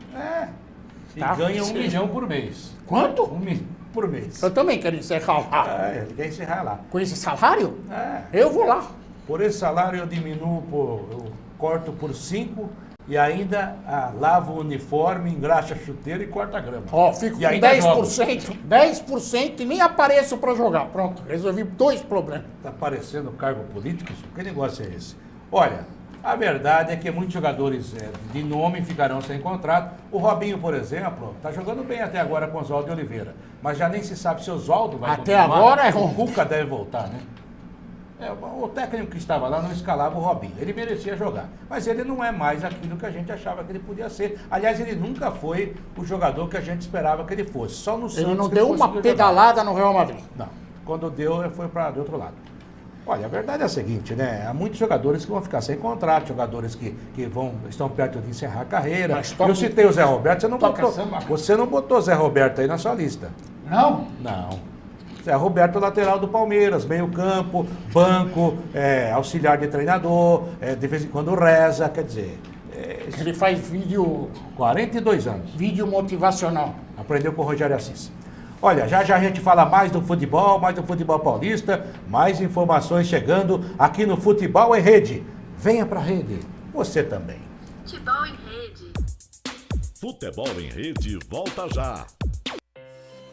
Speaker 2: E
Speaker 3: Tá,
Speaker 2: ganha 1
Speaker 3: sim.
Speaker 2: milhão por mês.
Speaker 3: Quanto?
Speaker 2: 1 milhão por mês.
Speaker 3: Eu também quero encerrar lá.
Speaker 2: Ele quer encerrar lá.
Speaker 3: Com esse salário?
Speaker 2: É.
Speaker 3: Eu vou lá.
Speaker 2: Por esse salário eu diminuo, eu corto por 5 e ainda lavo o uniforme, engraxa a chuteira e corta a grama.
Speaker 3: Ó, fico
Speaker 2: E
Speaker 3: com
Speaker 2: ainda
Speaker 3: 10%. 10% e nem apareço pra jogar. Pronto, resolvi 2 problemas.
Speaker 2: Tá parecendo cargo político? Isso? Que negócio é esse? Olha, a verdade é que muitos jogadores de nome ficarão sem contrato. O Robinho, por exemplo, tá jogando bem até agora com o Oswaldo Oliveira. Mas já nem se sabe se o Oswaldo vai
Speaker 3: Até
Speaker 2: continuar.
Speaker 3: agora é
Speaker 2: O
Speaker 3: ruim.
Speaker 2: Cuca deve voltar, né? O técnico que estava lá não escalava o Robinho. Ele merecia jogar. Mas ele não é mais aquilo que a gente achava que ele podia ser. Aliás, ele nunca foi o jogador que a gente esperava que ele fosse. Só no Santos.
Speaker 3: Ele não deu uma pedalada no Real Madrid.
Speaker 2: Não. Quando deu, ele foi para do outro lado. Olha, a verdade é a seguinte, né? Há muitos jogadores que vão ficar sem contrato, jogadores que estão perto de encerrar a carreira. Eu citei o Zé Roberto, você não botou Zé Roberto aí na sua lista.
Speaker 3: Não?
Speaker 2: Não. Zé Roberto, lateral do Palmeiras, meio campo, banco, auxiliar de treinador, de vez em quando reza, quer dizer...
Speaker 3: Ele faz vídeo...
Speaker 2: 42 anos.
Speaker 3: Vídeo motivacional.
Speaker 2: Aprendeu com o Rogério Assis. Olha, já a gente fala mais do futebol paulista, mais informações chegando aqui no Futebol em Rede. Venha pra rede, você também.
Speaker 8: Futebol em Rede.
Speaker 1: Futebol em Rede volta já.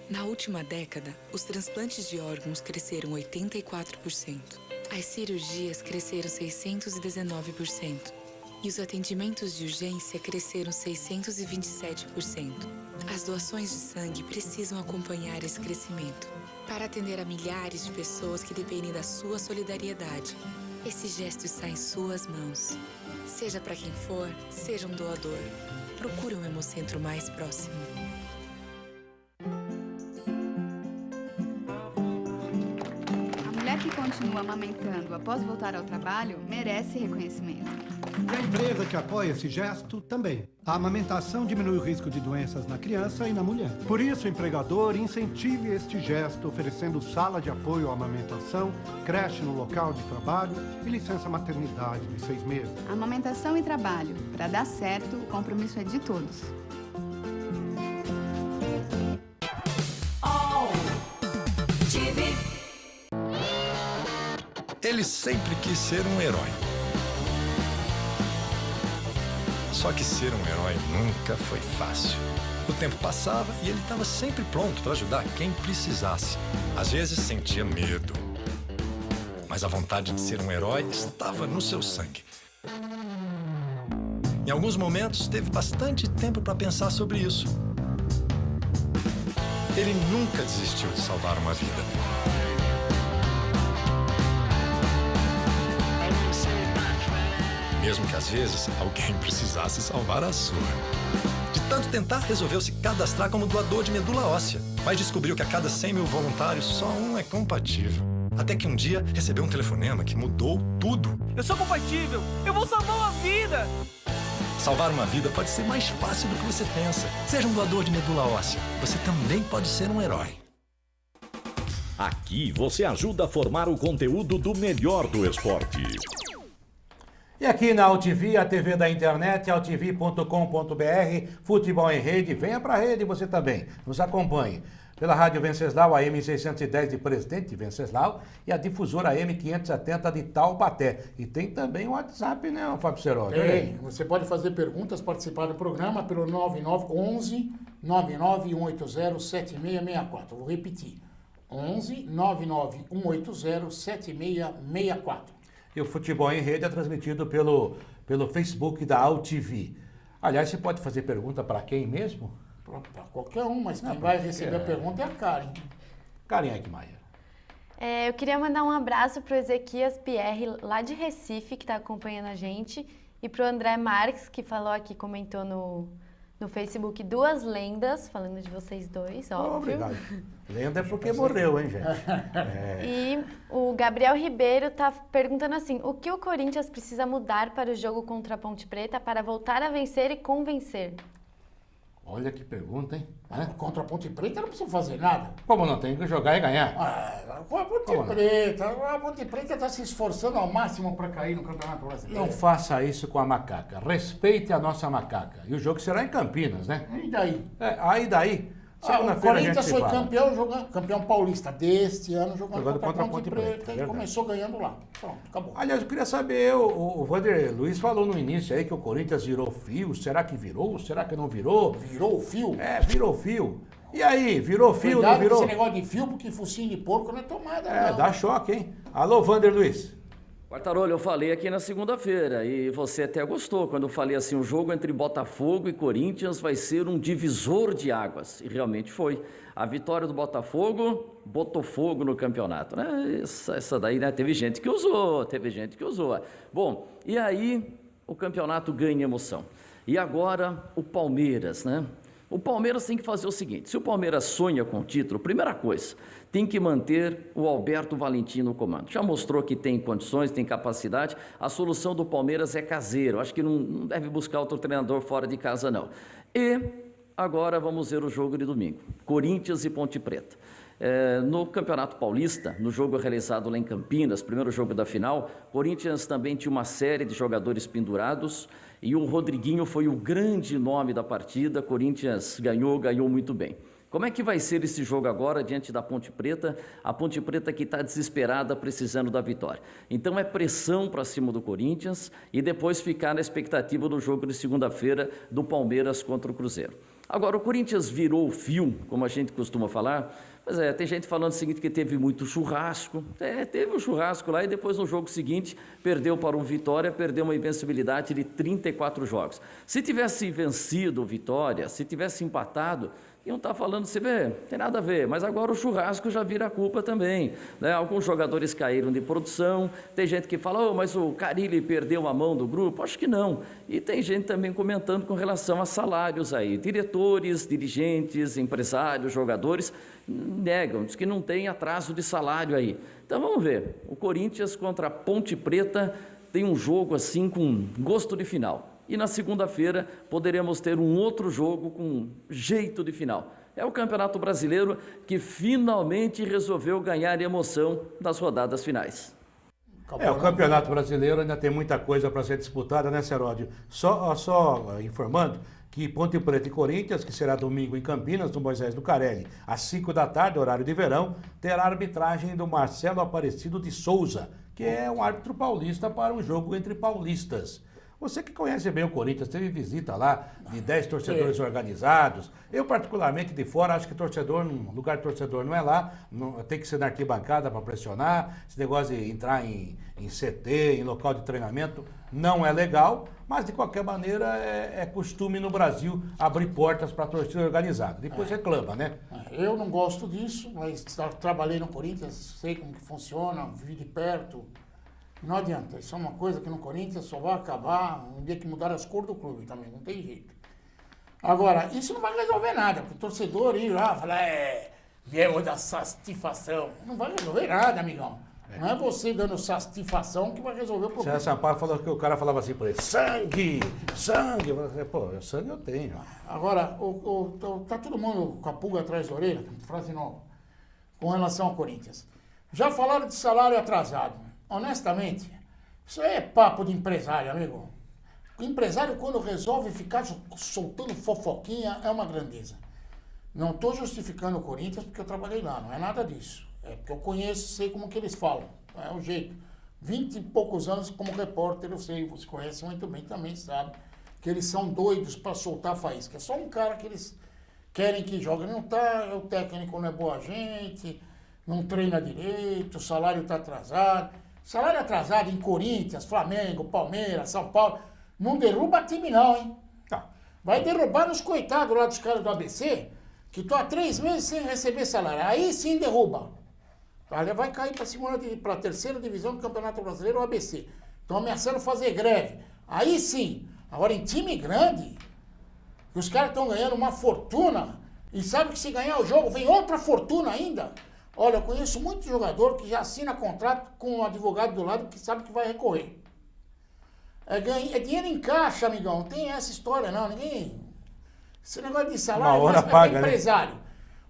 Speaker 11: Na última década, os transplantes de órgãos cresceram 84%. As cirurgias cresceram 619%. E os atendimentos de urgência cresceram 627%. As doações de sangue precisam acompanhar esse crescimento para atender a milhares de pessoas que dependem da sua solidariedade. Esse gesto está em suas mãos. Seja para quem for, seja um doador. Procure um Hemocentro mais próximo.
Speaker 12: A mulher que continua amamentando após voltar ao trabalho merece reconhecimento.
Speaker 13: E a empresa que apoia esse gesto também. A amamentação diminui o risco de doenças na criança e na mulher. Por isso, o empregador incentive este gesto, oferecendo sala de apoio à amamentação, creche no local de trabalho e licença maternidade de 6 meses.
Speaker 12: Amamentação e trabalho. Para dar certo, o compromisso é de todos.
Speaker 14: Ele sempre quis ser um herói. Só que ser um herói nunca foi fácil. O tempo passava e ele estava sempre pronto para ajudar quem precisasse. Às vezes sentia medo. Mas a vontade de ser um herói estava no seu sangue. Em alguns momentos, teve bastante tempo para pensar sobre isso. Ele nunca desistiu de salvar uma vida. Mesmo que às vezes alguém precisasse salvar a sua. De tanto tentar, resolveu se cadastrar como doador de medula óssea, mas descobriu que a cada 100 mil voluntários, só um é compatível. Até que um dia recebeu um telefonema que mudou tudo.
Speaker 15: Eu sou compatível! Eu vou salvar uma vida!
Speaker 14: Salvar uma vida pode ser mais fácil do que você pensa. Seja um doador de medula óssea. Você também pode ser um herói.
Speaker 1: Aqui você ajuda a formar o conteúdo do melhor do esporte.
Speaker 2: E aqui na AltV, a TV da internet, altv.com.br, Futebol em Rede. Venha pra rede você também. Nos acompanhe. Pela Rádio Venceslau, AM 610 de Presidente Venceslau e a difusora AM 570 de Taubaté. E tem também o WhatsApp, né, Fábio Serotti?
Speaker 3: Tem. Você pode fazer perguntas, participar do programa pelo 9911 99180 7664. Vou repetir. 11 99180 7664.
Speaker 2: E o Futebol em Rede é transmitido pelo Facebook da AltV. Aliás, você pode fazer pergunta para quem mesmo?
Speaker 3: Para qualquer um, mas quem vai receber a pergunta é a Karen.
Speaker 2: Karen Eichmeier.
Speaker 7: Eu queria mandar um abraço para o Ezequias Pierre, lá de Recife, que está acompanhando a gente, e para o André Marques, que falou aqui, comentou no Facebook, 2 lendas, falando de vocês dois, óbvio.
Speaker 2: Obrigado. Lenda é porque morreu, hein, gente?
Speaker 7: E o Gabriel Ribeiro está perguntando assim, o que o Corinthians precisa mudar para o jogo contra a Ponte Preta para voltar a vencer e convencer?
Speaker 2: Olha que pergunta, hein?
Speaker 3: Contra a Ponte Preta não precisa fazer nada.
Speaker 2: Como não? Tem que jogar e ganhar.
Speaker 3: A Ponte Preta está se esforçando ao máximo para cair no Campeonato Brasileiro.
Speaker 2: Não faça isso com a macaca. Respeite a nossa macaca. E o jogo será em Campinas, né?
Speaker 3: E daí?
Speaker 2: Aí daí.
Speaker 3: O Corinthians foi campeão paulista deste ano jogando contra a Ponte Preta e começou ganhando lá. Pronto, acabou.
Speaker 2: Aliás, eu queria saber, o Wander Luiz falou no início aí que o Corinthians virou fio. Será que virou? Será que não virou?
Speaker 3: Virou o fio?
Speaker 2: Virou fio. E aí, virou fio,
Speaker 3: Cuidado
Speaker 2: não virou?
Speaker 3: Esse negócio de fio, porque focinho de porco não é tomada.
Speaker 2: Dá choque, hein? Alô, Wander Luiz.
Speaker 4: Quartarolo, eu falei aqui na segunda-feira e você até gostou quando eu falei assim, o jogo entre Botafogo e Corinthians vai ser um divisor de águas, e realmente foi. A vitória do Botafogo botou fogo no campeonato, né? Essa daí, né? Teve gente que usou. Bom, e aí o campeonato ganha emoção. E agora o Palmeiras, né? O Palmeiras tem que fazer o seguinte, se o Palmeiras sonha com o título, primeira coisa, tem que manter o Alberto Valentim no comando. Já mostrou que tem condições, tem capacidade, a solução do Palmeiras é caseiro, acho que não deve buscar outro treinador fora de casa não. E agora vamos ver o jogo de domingo, Corinthians e Ponte Preta. No Campeonato Paulista, no jogo realizado lá em Campinas, primeiro jogo da final, Corinthians também tinha uma série de jogadores pendurados e o Rodriguinho foi o grande nome da partida, Corinthians ganhou muito bem. Como é que vai ser esse jogo agora diante da Ponte Preta? A Ponte Preta que está desesperada, precisando da vitória. Então é pressão para cima do Corinthians e depois ficar na expectativa do jogo de segunda-feira do Palmeiras contra o Cruzeiro. Agora, o Corinthians virou o fio, como a gente costuma falar, mas tem gente falando o seguinte, que teve muito churrasco, teve um churrasco lá e depois no jogo seguinte perdeu para o Vitória, perdeu uma invencibilidade de 34 jogos. Se tivesse vencido o Vitória, se tivesse empatado, iam estar falando, você vê, tem nada a ver, mas agora o churrasco já vira culpa também, né? Alguns jogadores caíram de produção, tem gente que fala, mas o Carille perdeu a mão do grupo, acho que não, e tem gente também comentando com relação a salários aí, diretores, dirigentes, empresários, jogadores, negam, diz que não tem atraso de salário aí. Então vamos ver, o Corinthians contra a Ponte Preta tem um jogo assim com gosto de final. E na segunda-feira poderemos ter um outro jogo com jeito de final. É o Campeonato Brasileiro que finalmente resolveu ganhar emoção das rodadas finais.
Speaker 2: O Campeonato Brasileiro ainda tem muita coisa para ser disputada, né, Seródio? Só informando que Ponte Preta e Corinthians, que será domingo em Campinas, no Moisés Lucarelli, às 5 da tarde, horário de verão, terá a arbitragem do Marcelo Aparecido de Souza, que é um árbitro paulista para um jogo entre paulistas. Você que conhece bem o Corinthians, teve visita lá de 10 torcedores organizados. Eu, particularmente, de fora, acho que lugar de torcedor não é lá. Tem que ser na arquibancada para pressionar. Esse negócio de entrar em CT, em local de treinamento, não é legal. Mas, de qualquer maneira, é costume no Brasil abrir portas para a torcida organizada. Depois reclama, né?
Speaker 3: Eu não gosto disso, mas trabalhei no Corinthians, sei como que funciona, vivi de perto. Não adianta, isso é uma coisa que no Corinthians só vai acabar um dia que mudar as cores do clube também, não tem jeito. Agora, isso não vai resolver nada, para o torcedor ir lá e falar, viemos da satisfação. Não vai resolver nada, amigão. Não é você dando satisfação que vai resolver o problema.
Speaker 2: César Sampaio falou que o cara falava assim para ele, sangue! Pô, sangue eu tenho.
Speaker 3: Agora, tá todo mundo com a pulga atrás da orelha, frase nova, com relação ao Corinthians. Já falaram de salário atrasado. Honestamente, isso aí é papo de empresário, amigo. O empresário, quando resolve ficar soltando fofoquinha, é uma grandeza. Não estou justificando o Corinthians porque eu trabalhei lá, não é nada disso. É porque eu conheço, sei como que eles falam, é o jeito. 20 e poucos anos como repórter, eu sei, você conhece muito bem, também sabe, que eles são doidos para soltar a faísca. É só um cara que eles querem que jogue, não tá, o técnico não é boa gente, não treina direito, o salário está atrasado. Salário atrasado em Corinthians, Flamengo, Palmeiras, São Paulo, não derruba time não, hein? Vai derrubar os coitados lá dos caras do ABC, que estão há 3 meses sem receber salário. Aí sim derruba. Vai cair para a terceira divisão do Campeonato Brasileiro, o ABC. Estão ameaçando fazer greve. Aí sim. Agora em time grande, que os caras estão ganhando uma fortuna, e sabe que se ganhar o jogo vem outra fortuna ainda. Olha, eu conheço muito jogador que já assina contrato com um advogado do lado que sabe que vai recorrer. É dinheiro em caixa, amigão. Não tem essa história, não. Ninguém... Esse negócio de salário é para empresário. Né?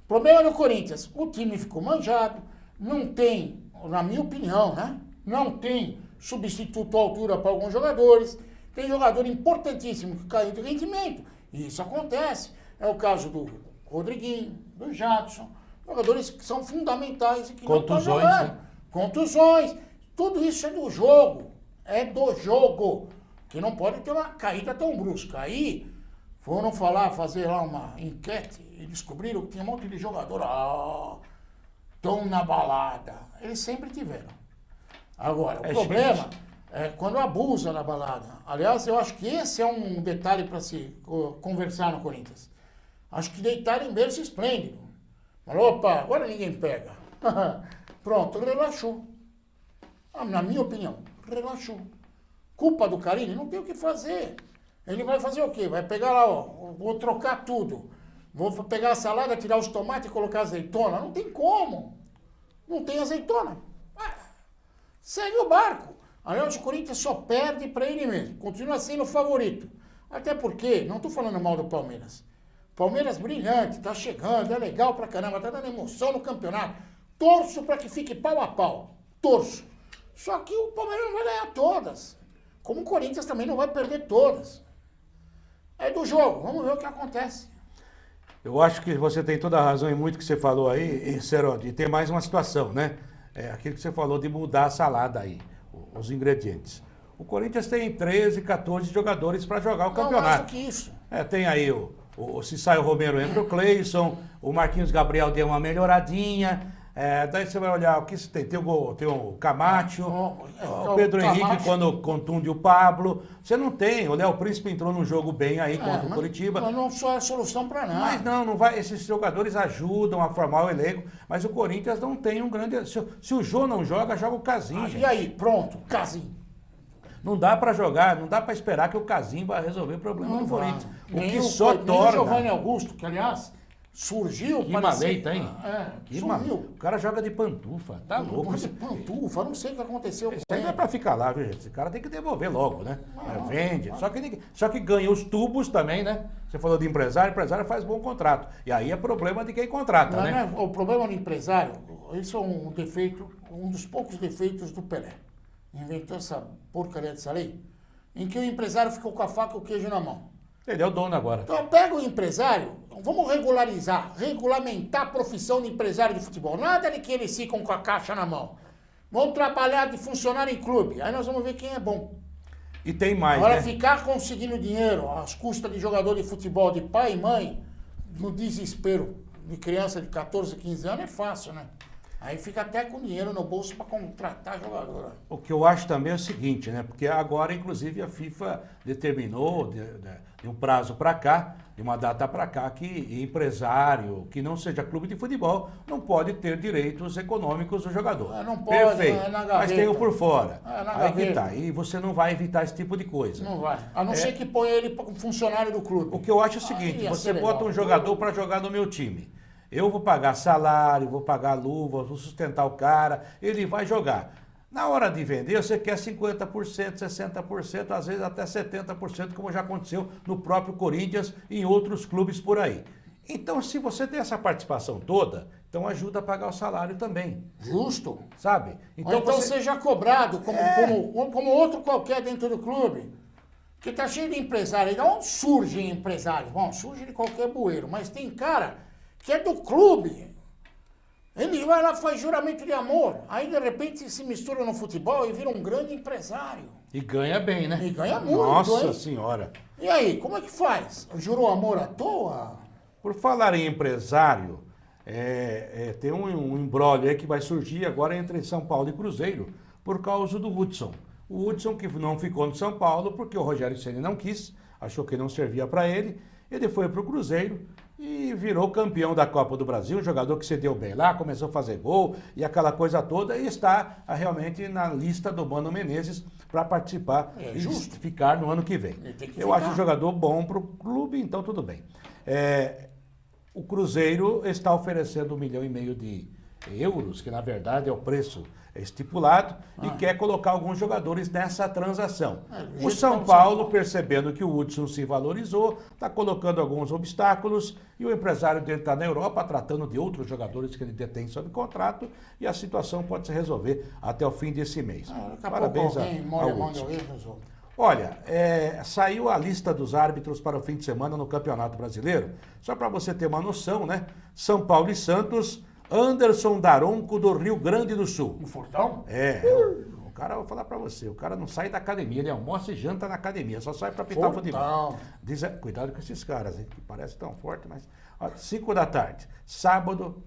Speaker 3: O problema no Corinthians, o time ficou manjado, não tem, na minha opinião, né? Não tem substituto à altura para alguns jogadores. Tem jogador importantíssimo que caiu de rendimento. E isso acontece. É o caso do Rodriguinho, do Jadson. Jogadores que são fundamentais e que não estão jogando. Né? Contusões. Tudo isso é do jogo. É do jogo. Que não pode ter uma caída tão brusca. Aí foram fazer lá uma enquete e descobriram que tinha um monte de jogador. Estão na balada. Eles sempre tiveram. Agora, o problema é quando abusa na balada. Aliás, eu acho que esse é um detalhe para se conversar no Corinthians. Acho que deitar em berço esplêndido. Falou, opa, agora ninguém pega. Pronto, relaxou. Na minha opinião, relaxou. Culpa do Carille? Não tem o que fazer. Ele vai fazer o quê? Vai pegar lá, ó, vou trocar tudo. Vou pegar a salada, tirar os tomates e colocar azeitona. Não tem como. Não tem azeitona. Segue o barco. Aliás, o Corinthians só perde para ele mesmo. Continua sendo o favorito. Até porque, não estou falando mal do Palmeiras. Palmeiras brilhante, tá chegando, é legal pra caramba, tá dando emoção no campeonato. Torço para que fique pau a pau. Torço. Só que o Palmeiras não vai ganhar todas. Como o Corinthians também não vai perder todas. É do jogo, vamos ver o que acontece.
Speaker 2: Eu acho que você tem toda a razão em muito que você falou aí, Seródio, e tem mais uma situação, né? É aquilo que você falou de mudar a salada aí, os ingredientes. O Corinthians tem 13, 14 jogadores para jogar o campeonato.
Speaker 3: Não, mais do que isso.
Speaker 2: Tem aí se sai o Romero, entra o Cleison, o Marquinhos Gabriel deu uma melhoradinha. Daí você vai olhar o que você tem. Tem o Camacho, o Pedro Henrique quando contunde o Pablo. Você não tem. O Léo Príncipe entrou num jogo bem aí contra o Curitiba.
Speaker 3: Mas não só é solução para nada.
Speaker 2: Mas não vai. Esses jogadores ajudam a formar o elenco, mas o Corinthians não tem um grande. Se o Jô não joga, joga o Casim.
Speaker 3: E aí, pronto, Casim.
Speaker 2: Não dá para jogar, não dá para esperar que o Casim vai resolver o problema do Corinthians. O que só torna.
Speaker 3: Nem o Giovanni Augusto, que aliás surgiu.
Speaker 2: Que maleta, hein?
Speaker 3: Que sumiu.
Speaker 2: O cara joga de pantufa, tá louco.
Speaker 3: Mas pantufa, não sei o que aconteceu.
Speaker 2: Isso aí não é pra ficar lá, viu, gente? Esse cara tem que devolver logo, né? Vende. Só que ganha os tubos também, né? Você falou de empresário, o empresário faz bom contrato. E aí é problema de quem contrata, né?
Speaker 3: O problema do empresário, isso é um defeito, um dos poucos defeitos do Pelé. Inventou essa porcaria dessa lei, em que o empresário ficou com a faca e o queijo na mão.
Speaker 2: Ele é o dono agora.
Speaker 3: Então pega o empresário, vamos regulamentar a profissão de empresário de futebol. Nada de que eles ficam com a caixa na mão. Vão trabalhar de funcionário em clube. Aí nós vamos ver quem é bom.
Speaker 2: E tem mais,
Speaker 3: agora,
Speaker 2: né?
Speaker 3: Ficar conseguindo dinheiro às custas de jogador de futebol, de pai e mãe, no desespero de criança de 14, 15 anos, é fácil, né? Aí fica até com dinheiro no bolso para contratar jogador.
Speaker 2: O que eu acho também é o seguinte, né? Porque agora, inclusive, a FIFA determinou de um prazo para cá, de uma data para cá, que empresário que não seja clube de futebol não pode ter direitos econômicos do jogador.
Speaker 3: Não pode,
Speaker 2: perfeito.
Speaker 3: É na gaveta.
Speaker 2: Mas tem o por fora.
Speaker 3: Na
Speaker 2: aí
Speaker 3: gaveta.
Speaker 2: que tá. E você não vai evitar esse tipo de coisa.
Speaker 3: Não vai. A não ser que ponha ele como funcionário do clube.
Speaker 2: O que eu acho é o seguinte, você bota um jogador para jogar no meu time. Eu vou pagar salário, vou pagar luva, vou sustentar o cara, ele vai jogar. Na hora de vender, você quer 50%, 60%, às vezes até 70%, como já aconteceu no próprio Corinthians e em outros clubes por aí. Então, se você tem essa participação toda, então ajuda a pagar o salário também.
Speaker 3: Justo.
Speaker 2: Sabe?
Speaker 3: Então seja cobrado como outro qualquer dentro do clube. Porque tá cheio de empresário. De onde surgem empresários? Bom, surge de qualquer bueiro, mas tem cara que é do clube. Ele vai lá, faz juramento de amor. Aí, de repente, se mistura no futebol e vira um grande empresário.
Speaker 2: E ganha bem, né?
Speaker 3: E ganha muito,
Speaker 2: Nossa
Speaker 3: hein?
Speaker 2: Senhora.
Speaker 3: E aí, como é que faz? Jurou amor à toa?
Speaker 2: Por falar em empresário, tem um imbróglio aí que vai surgir agora entre São Paulo e Cruzeiro por causa do Hudson. O Hudson que não ficou no São Paulo porque o Rogério Ceni não quis, achou que não servia para ele. Ele foi para o Cruzeiro e virou campeão da Copa do Brasil, um jogador que se deu bem lá, começou a fazer gol e aquela coisa toda, e está realmente na lista do Mano Menezes para participar e ficar no ano que vem. Eu acho um jogador bom para o clube, então tudo bem. O Cruzeiro está oferecendo 1,5 milhão de euros, que na verdade é o preço estipulado, e quer colocar alguns jogadores nessa transação. O São Paulo, percebendo que o Hudson se valorizou, está colocando alguns obstáculos, e o empresário dele está na Europa tratando de outros jogadores que ele detém sob contrato, e a situação pode se resolver até o fim desse mês. Parabéns ao Hudson. Olha, saiu a lista dos árbitros para o fim de semana no Campeonato Brasileiro. Só para você ter uma noção, né? São Paulo e Santos, Anderson Daronco do Rio Grande do Sul.
Speaker 3: No Fortão?
Speaker 2: O cara, vou falar pra você, o cara não sai da academia, ele almoça e janta na academia, só sai pra pintar futebol. Cuidado com esses caras, hein, que parecem tão fortes, mas... 5 da tarde, sábado,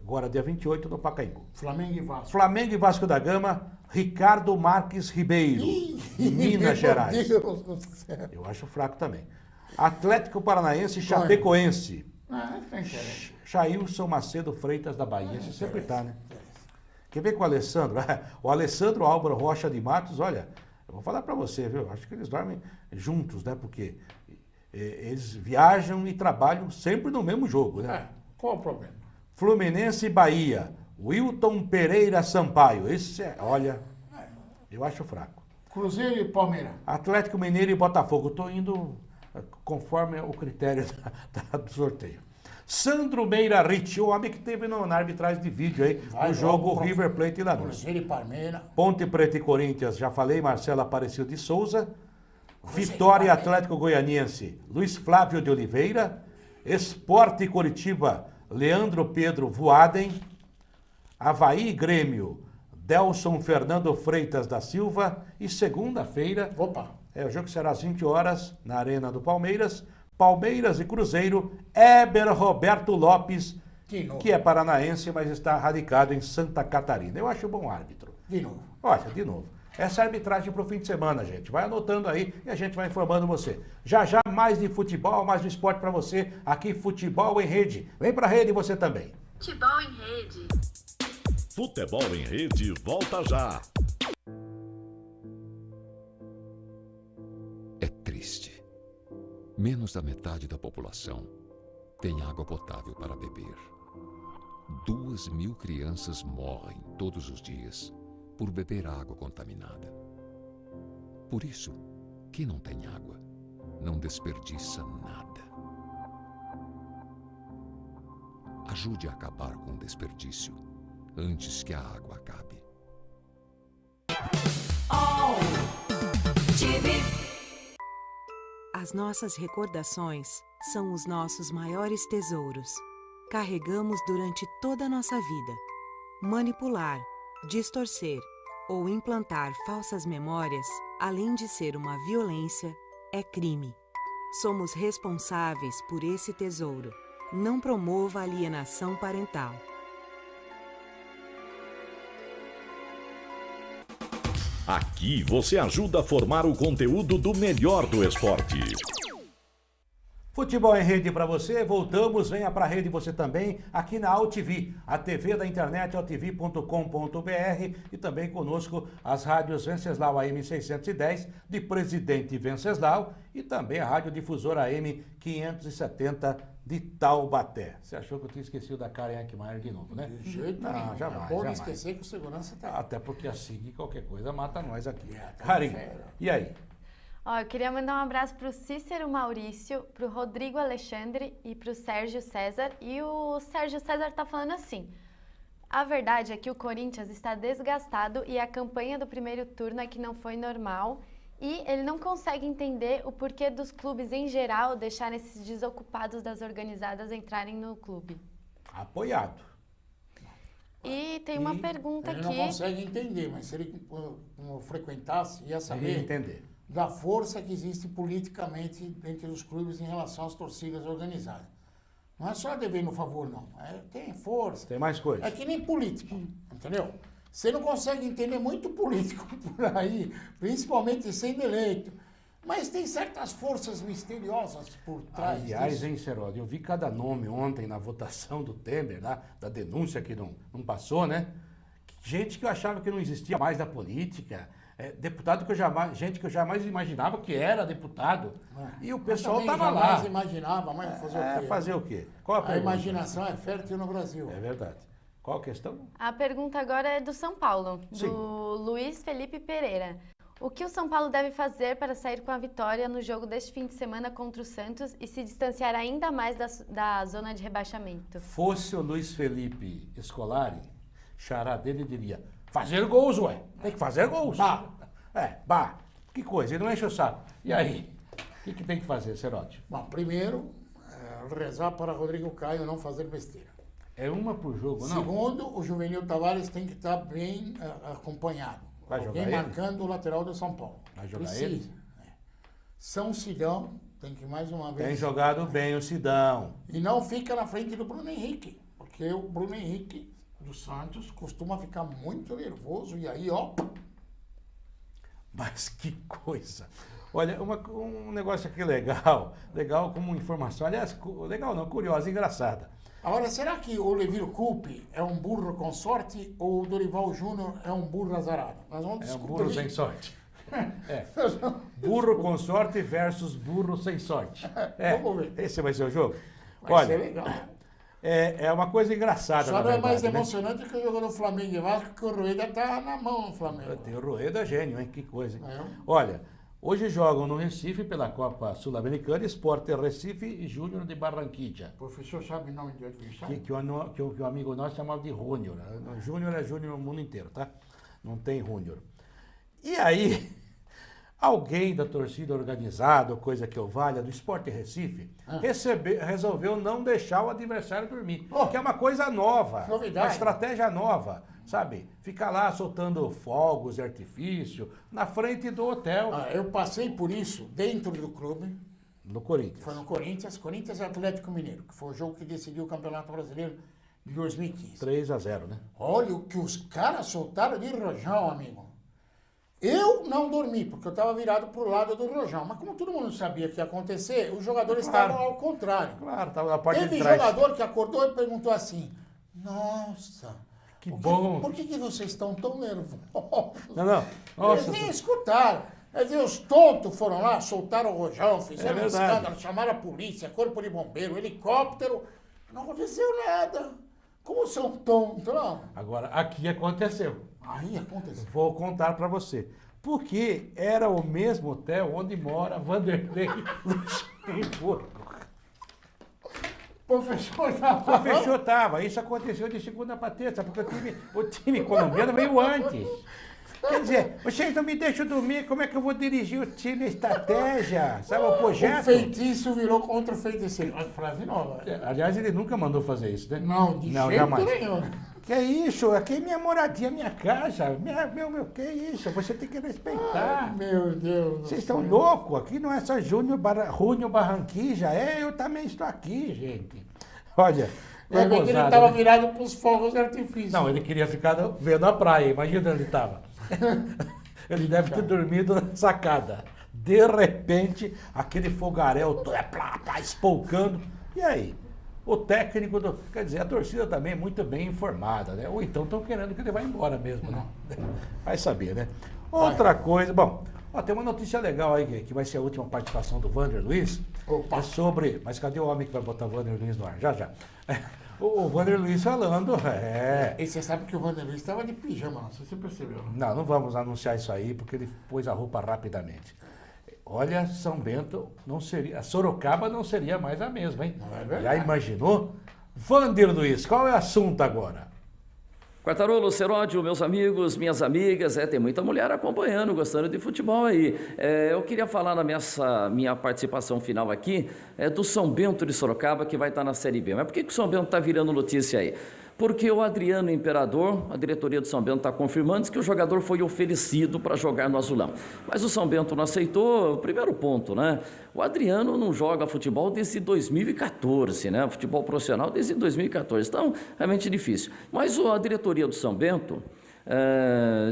Speaker 2: agora dia 28 no Pacaembu.
Speaker 3: Flamengo e Vasco.
Speaker 2: Flamengo e Vasco da Gama, Ricardo Marques Ribeiro, de Minas Gerais.
Speaker 3: Meu Deus do céu.
Speaker 2: Eu acho fraco também. Atlético Paranaense e Chapecoense.
Speaker 3: Tem interesse.
Speaker 2: Jailson Macedo Freitas da Bahia. Esse sempre tá, né? Quer ver com o Alessandro? O Alessandro Álvaro Rocha de Matos, olha, eu vou falar pra você, viu? Acho que eles dormem juntos, né? Porque eles viajam e trabalham sempre no mesmo jogo, né?
Speaker 3: Qual o problema?
Speaker 2: Fluminense e Bahia. Wilton Pereira Sampaio. Esse olha, eu acho fraco.
Speaker 3: Cruzeiro e Palmeiras.
Speaker 2: Atlético Mineiro e Botafogo. Estou indo conforme o critério do sorteio. Sandro Meira Ricci, o homem que teve na arbitragem de vídeo aí, no jogo River Plate e Lanús.
Speaker 3: Cruzeiro e Palmeiras.
Speaker 2: Ponte Preta e Corinthians, já falei, Marcelo Aparecido de Souza. Vitória e Atlético Goianiense, Luiz Flávio de Oliveira. Sport e Coritiba, Leandro Pedro Voaden. Avaí e Grêmio, Delson Fernando Freitas da Silva. E segunda-feira, o jogo será às 20 horas na Arena do Palmeiras. Palmeiras e Cruzeiro, Éber Roberto Lopes, que é paranaense, mas está radicado em Santa Catarina. Eu acho bom árbitro.
Speaker 3: De novo.
Speaker 2: Olha, de novo. Essa é a arbitragem para o fim de semana, gente. Vai anotando aí e a gente vai informando você. Já já, mais de futebol, mais de esporte para você. Aqui, Futebol em Rede. Vem para a rede você também.
Speaker 8: Futebol em Rede.
Speaker 1: Futebol em Rede volta já.
Speaker 6: É triste. Menos da metade da população tem água potável para beber. 2.000 crianças morrem todos os dias por beber água contaminada. Por isso, quem não tem água, não desperdiça nada. Ajude a acabar com o desperdício antes que a água acabe.
Speaker 16: As nossas recordações são os nossos maiores tesouros. Carregamos durante toda a nossa vida. Manipular, distorcer ou implantar falsas memórias, além de ser uma violência, é crime. Somos responsáveis por esse tesouro. Não promova alienação parental.
Speaker 1: Aqui você ajuda a formar o conteúdo do melhor do esporte.
Speaker 2: Futebol em Rede para você, voltamos, venha para a rede você também, aqui na AltV, a TV da internet altv.com.br e também conosco as rádios Venceslau AM 610 de Presidente Venceslau e também a rádio difusora AM 570 de Taubaté. Você achou que eu tinha esquecido da Karen Ackmaier de novo, né?
Speaker 3: De jeito
Speaker 2: não,
Speaker 3: nenhum.
Speaker 2: jamais.
Speaker 3: Pode esquecer que o segurança tá.
Speaker 2: Até porque assim, qualquer coisa mata nós aqui. Karen, e aí?
Speaker 7: Ó, eu queria mandar um abraço pro Cícero Maurício, pro Rodrigo Alexandre e pro Sérgio César. E o Sérgio César tá falando assim: a verdade é que o Corinthians está desgastado e a campanha do primeiro turno é que não foi normal. E ele não consegue entender o porquê dos clubes em geral deixarem esses desocupados das organizadas entrarem no clube.
Speaker 2: Apoiado.
Speaker 7: E tem uma pergunta
Speaker 3: ele
Speaker 7: aqui.
Speaker 3: Ele não consegue entender, mas se ele frequentasse, ia saber
Speaker 2: entender
Speaker 3: da força que existe politicamente entre os clubes em relação às torcidas organizadas. Não é só devendo favor, não. Tem força.
Speaker 2: Tem mais coisa.
Speaker 3: É que nem político, entendeu? Você não consegue entender muito político por aí, principalmente sendo eleito. Mas tem certas forças misteriosas por trás
Speaker 2: Aliás,
Speaker 3: disso.
Speaker 2: hein, Serode, eu vi cada nome ontem na votação do Temer, lá, da denúncia que não passou, né? Gente que eu achava que não existia mais da política, deputado que gente que eu jamais imaginava que era deputado. E o pessoal estava lá.
Speaker 3: Jamais imaginava, mas fazer o quê?
Speaker 2: Fazer o quê? Qual
Speaker 3: a imaginação é fértil no Brasil.
Speaker 2: É verdade. Qual a questão?
Speaker 7: A pergunta agora é do São Paulo,
Speaker 2: Sim.
Speaker 7: do Luiz Felipe Pereira. O que o São Paulo deve fazer para sair com a vitória no jogo deste fim de semana contra o Santos e se distanciar ainda mais da zona de rebaixamento?
Speaker 2: Fosse o Luiz Felipe Scolari, xará dele diria: fazer gols, ué. Tem que fazer gols. Bah. Que coisa, ele não enche o saco. E aí? O que tem que fazer, Serote?
Speaker 3: Bom, primeiro, rezar para Rodrigo Caio não fazer besteira.
Speaker 2: É uma por jogo, não?
Speaker 3: Segundo, o Juvenil Tavares tem que estar bem acompanhado.
Speaker 2: Vai jogar
Speaker 3: alguém
Speaker 2: ele?
Speaker 3: marcando o lateral do São Paulo.
Speaker 2: Vai jogar
Speaker 3: Precisa.
Speaker 2: ele?
Speaker 3: São Sidão tem que mais uma vez...
Speaker 2: Tem jogado bem o Sidão.
Speaker 3: E não fica na frente do Bruno Henrique. Porque porque o Bruno Henrique dos Santos costuma ficar muito nervoso e aí, ó...
Speaker 2: Mas que coisa! Olha, um negócio aqui legal como informação, aliás, legal não, curiosa, engraçada.
Speaker 3: Agora, será que o Levir Coupe é um burro com sorte ou o Dorival Júnior é um burro azarado? Nós vamos
Speaker 2: É um
Speaker 3: descobrir.
Speaker 2: burro sem sorte. Burro com sorte versus burro sem sorte.
Speaker 3: Vamos ver.
Speaker 2: Esse vai ser o jogo?
Speaker 3: Vai ser legal.
Speaker 2: É uma coisa engraçada,
Speaker 3: Só
Speaker 2: na
Speaker 3: não é
Speaker 2: verdade,
Speaker 3: mais
Speaker 2: né?
Speaker 3: emocionante que o jogo do Flamengo e Vasco, que o Rueda tá na mão no Flamengo.
Speaker 2: Tem o Rueda gênio, hein? Que coisa, hein?
Speaker 3: É.
Speaker 2: Olha, hoje jogam no Recife pela Copa Sul-Americana, Sport Recife e Júnior de Barranquilla.
Speaker 3: O professor sabe o nome do adversário?
Speaker 2: Que o amigo nosso chamava de Júnior. Júnior é Júnior no mundo inteiro, tá? Não tem Júnior. E aí, alguém da torcida organizada, coisa que eu valha, do Sport Recife, resolveu não deixar o adversário dormir. Que é uma coisa nova,
Speaker 3: novidade.
Speaker 2: Uma estratégia nova, sabe? Ficar lá soltando fogos de artifício na frente do hotel.
Speaker 3: Eu passei por isso dentro do clube.
Speaker 2: No Corinthians.
Speaker 3: Foi no Corinthians e Atlético Mineiro, que foi o jogo que decidiu o Campeonato Brasileiro de 2015.
Speaker 2: 3-0, né?
Speaker 3: Olha o que os caras soltaram de rojão, amigo. Eu não dormi, porque eu estava virado pro lado do rojão. Mas como todo mundo sabia que ia acontecer, os jogadores estavam ao contrário.
Speaker 2: Claro, estava na parte de
Speaker 3: Teve
Speaker 2: trás.
Speaker 3: jogador que acordou e perguntou assim, nossa,
Speaker 2: que bom.
Speaker 3: Por que vocês estão tão nervosos?
Speaker 2: Não. Nossa.
Speaker 3: Eles nem escutaram. Quer dizer, os tontos foram lá, soltaram o rojão, fizeram um
Speaker 2: verdade.
Speaker 3: escândalo, chamaram a polícia, corpo de bombeiro, helicóptero. Não aconteceu nada. Como são tontos, não?
Speaker 2: Agora, aqui aconteceu.
Speaker 3: Aí aconteceu.
Speaker 2: Vou contar para você. Porque era o mesmo hotel onde mora Vanderlei Luxemburgo.
Speaker 3: O
Speaker 2: professor tava. Isso aconteceu de segunda para terça, porque o time colombiano veio antes. Quer dizer, vocês não me deixam dormir, como é que eu vou dirigir o time, a estratégia, sabe, o projeto?
Speaker 3: O feitiço virou contra o feiticeiro. Frase nova.
Speaker 2: Aliás, ele nunca mandou fazer isso, né?
Speaker 3: Não, de jeito
Speaker 2: jamais.
Speaker 3: nenhum.
Speaker 2: Que é isso? Aqui é minha moradia, minha casa. Meu, que é isso? Você tem que respeitar.
Speaker 3: Ai, meu Deus.
Speaker 2: Vocês estão loucos? Aqui não é só Júnior Barranquilla. Eu também estou aqui, gente. Olha.
Speaker 3: Vai ver que ele estava virado para os fogos de artifício.
Speaker 2: Não, ele queria ficar vendo a praia. Imagina onde ele estava. Ele deve ter dormido na sacada. De repente, aquele fogaréu todo espolcando. E aí? O técnico, quer dizer, a torcida também é muito bem informada, né? Ou então estão querendo que ele vá embora mesmo, né? Vai saber, né? Outra coisa, bom, tem uma notícia legal aí, que vai ser a última participação do Vander Luiz. É sobre, mas cadê o homem que vai botar o Vander Luiz no ar? Já. O Vander Luiz falando,
Speaker 3: E você sabe que o Vander Luiz estava de pijama, não sei se você percebeu.
Speaker 2: Não vamos anunciar isso aí, porque ele pôs a roupa rapidamente. Olha, São Bento não seria, Sorocaba não seria mais a mesma, hein?
Speaker 3: Não é verdade.
Speaker 2: Já imaginou? Vander Luiz, qual é o assunto agora?
Speaker 4: Quartarolo, Seródio, meus amigos, minhas amigas, tem muita mulher acompanhando, gostando de futebol aí. Eu queria falar nessa minha participação final aqui do São Bento de Sorocaba, que vai estar na Série B. Mas por que o São Bento está virando notícia aí? Porque o Adriano Imperador, a diretoria do São Bento está confirmando que o jogador foi oferecido para jogar no Azulão. Mas o São Bento não aceitou, o primeiro ponto, né? O Adriano não joga futebol desde 2014, né? Futebol profissional desde 2014, então realmente difícil. Mas a diretoria do São Bento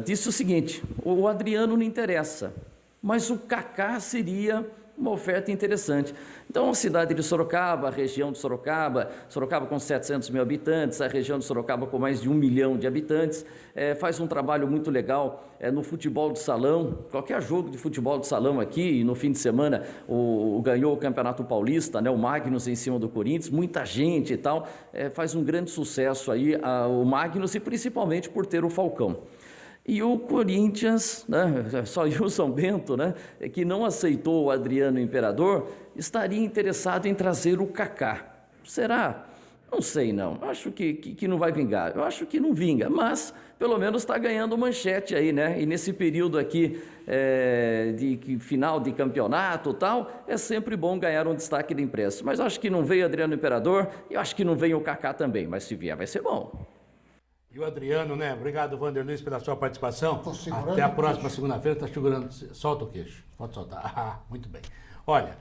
Speaker 4: disse o seguinte, o Adriano não interessa, mas o Kaká seria uma oferta interessante. Então, a cidade de Sorocaba, a região de Sorocaba com 700 mil habitantes, a região de Sorocaba com mais de 1 milhão de habitantes, faz um trabalho muito legal no futebol de salão. Qualquer jogo de futebol de salão aqui, e no fim de semana ganhou o Campeonato Paulista, né, o Magnus em cima do Corinthians, muita gente e tal, faz um grande sucesso aí o Magnus, e principalmente por ter o Falcão. E o Corinthians, né, só o São Bento, né, que não aceitou o Adriano Imperador, estaria interessado em trazer o Kaká. Será? Não sei não, acho que não vai vingar, eu acho que não vinga, mas pelo menos está ganhando manchete aí, né? E nesse período aqui de final de campeonato e tal, é sempre bom ganhar um destaque de imprensa. Mas acho que não veio o Adriano Imperador e acho que não vem o Kaká também, mas se vier vai ser bom.
Speaker 2: E o Adriano, né? Obrigado, Vander Luiz, pela sua participação. Até a próxima segunda-feira. Está segurando. Solta o queixo. Pode soltar. Muito bem. Olha,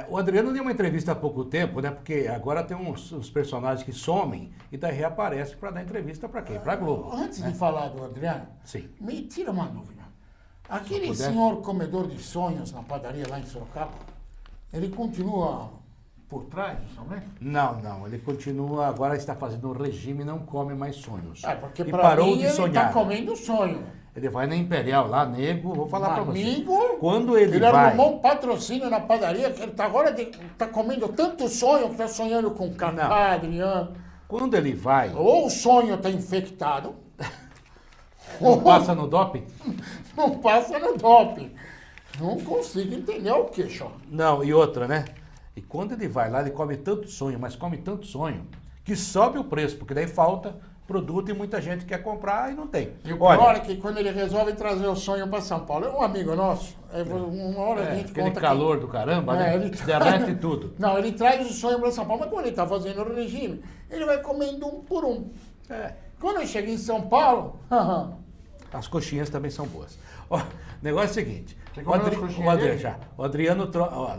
Speaker 2: O Adriano deu uma entrevista há pouco tempo, né? Porque agora tem uns personagens que somem e daí reaparecem para dar entrevista para quem? Para a Globo.
Speaker 3: Antes
Speaker 2: né?
Speaker 3: de falar do Adriano,
Speaker 2: Sim.
Speaker 3: me tira uma dúvida. Aquele
Speaker 2: puder.
Speaker 3: senhor comedor de sonhos na padaria lá em Sorocaba, ele continua por trás, somente?
Speaker 2: Não, ele continua, agora está fazendo um regime e não come mais sonhos.
Speaker 3: Porque
Speaker 2: e
Speaker 3: pra
Speaker 2: parou
Speaker 3: mim
Speaker 2: de
Speaker 3: ele
Speaker 2: sonhar.
Speaker 3: tá comendo sonho.
Speaker 2: Ele vai na Imperial lá, nego, vou falar para você.
Speaker 3: Amigo,
Speaker 2: Quando ele vai...
Speaker 3: arrumou um patrocínio na padaria, que ele tá agora tá comendo tanto sonho que tá sonhando com Kaká, Adriano.
Speaker 2: Quando ele vai...
Speaker 3: Ou o sonho tá infectado.
Speaker 2: Não passa no doping?
Speaker 3: Não passa no doping. Não consigo entender o que, só.
Speaker 2: Não, e outra, né? E quando ele vai lá, ele come tanto sonho, mas come tanto sonho, que sobe o preço, porque daí falta produto e muita gente quer comprar e não tem.
Speaker 3: E o pior é que quando ele resolve trazer o sonho para São Paulo, é um amigo nosso, uma hora a gente
Speaker 2: aquele
Speaker 3: conta
Speaker 2: calor do caramba, né?
Speaker 3: Ele
Speaker 2: derrete tudo.
Speaker 3: Não, ele traz o sonho para São Paulo, mas quando ele tá fazendo o regime, ele vai comendo um por um. Quando ele chega em São Paulo...
Speaker 2: As coxinhas também são boas. Ó, o negócio é o seguinte, o Adriano,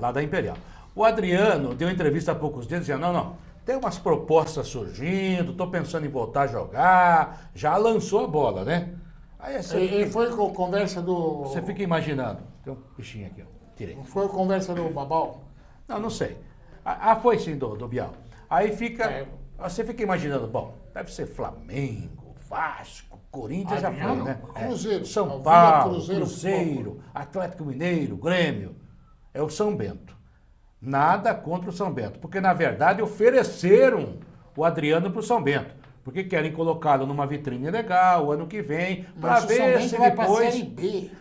Speaker 2: lá da Imperial, o Adriano deu entrevista há poucos dias dizendo, não, tem umas propostas surgindo, estou pensando em voltar a jogar, já lançou a bola, né? Aí
Speaker 3: Ele foi com a conversa do...
Speaker 2: Você fica imaginando, tem um bichinho aqui, ó, tirei.
Speaker 3: Foi a conversa do Babal?
Speaker 2: Não sei. Foi sim, do Bial. Aí fica, você fica imaginando, bom, deve ser Flamengo, Vasco, Corinthians já foi, né?
Speaker 3: Cruzeiro.
Speaker 2: São Paulo, Cruzeiro, Atlético Mineiro, Grêmio. É o São Bento. Nada contra o São Bento, porque na verdade ofereceram o Adriano para o São Bento, porque querem colocá-lo numa vitrine legal o ano que vem, para ver se depois...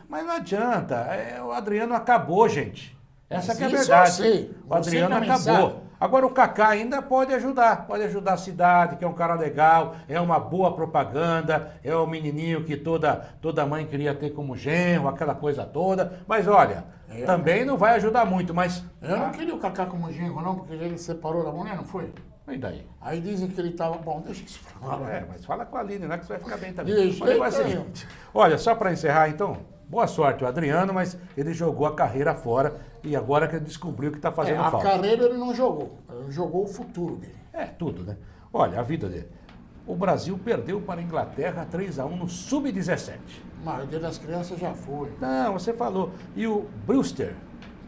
Speaker 2: Mas não adianta, o Adriano acabou, gente. Essa que é a verdade. O Adriano acabou. Agora o Kaká ainda pode ajudar a cidade, que é um cara legal, é uma boa propaganda, é o menininho que toda mãe queria ter como genro, aquela coisa toda. Mas olha, também não vai ajudar muito, mas...
Speaker 3: Eu não queria o Kaká como genro não, porque ele separou da mulher, não foi?
Speaker 2: E daí?
Speaker 3: Aí dizem que ele estava... Bom, deixa isso pra lá.
Speaker 2: Mas fala com a Aline, né, que você vai ficar bem também. Olha, só para encerrar então, boa sorte o Adriano, mas ele jogou a carreira fora e agora que ele descobriu que está fazendo falta.
Speaker 3: A carreira ele não jogou, ele jogou o futuro dele.
Speaker 2: Tudo, né? Olha, a vida dele. O Brasil perdeu para a Inglaterra 3-1 no Sub-17.
Speaker 3: A maioria das crianças já foi.
Speaker 2: Não, você falou. E o Brewster,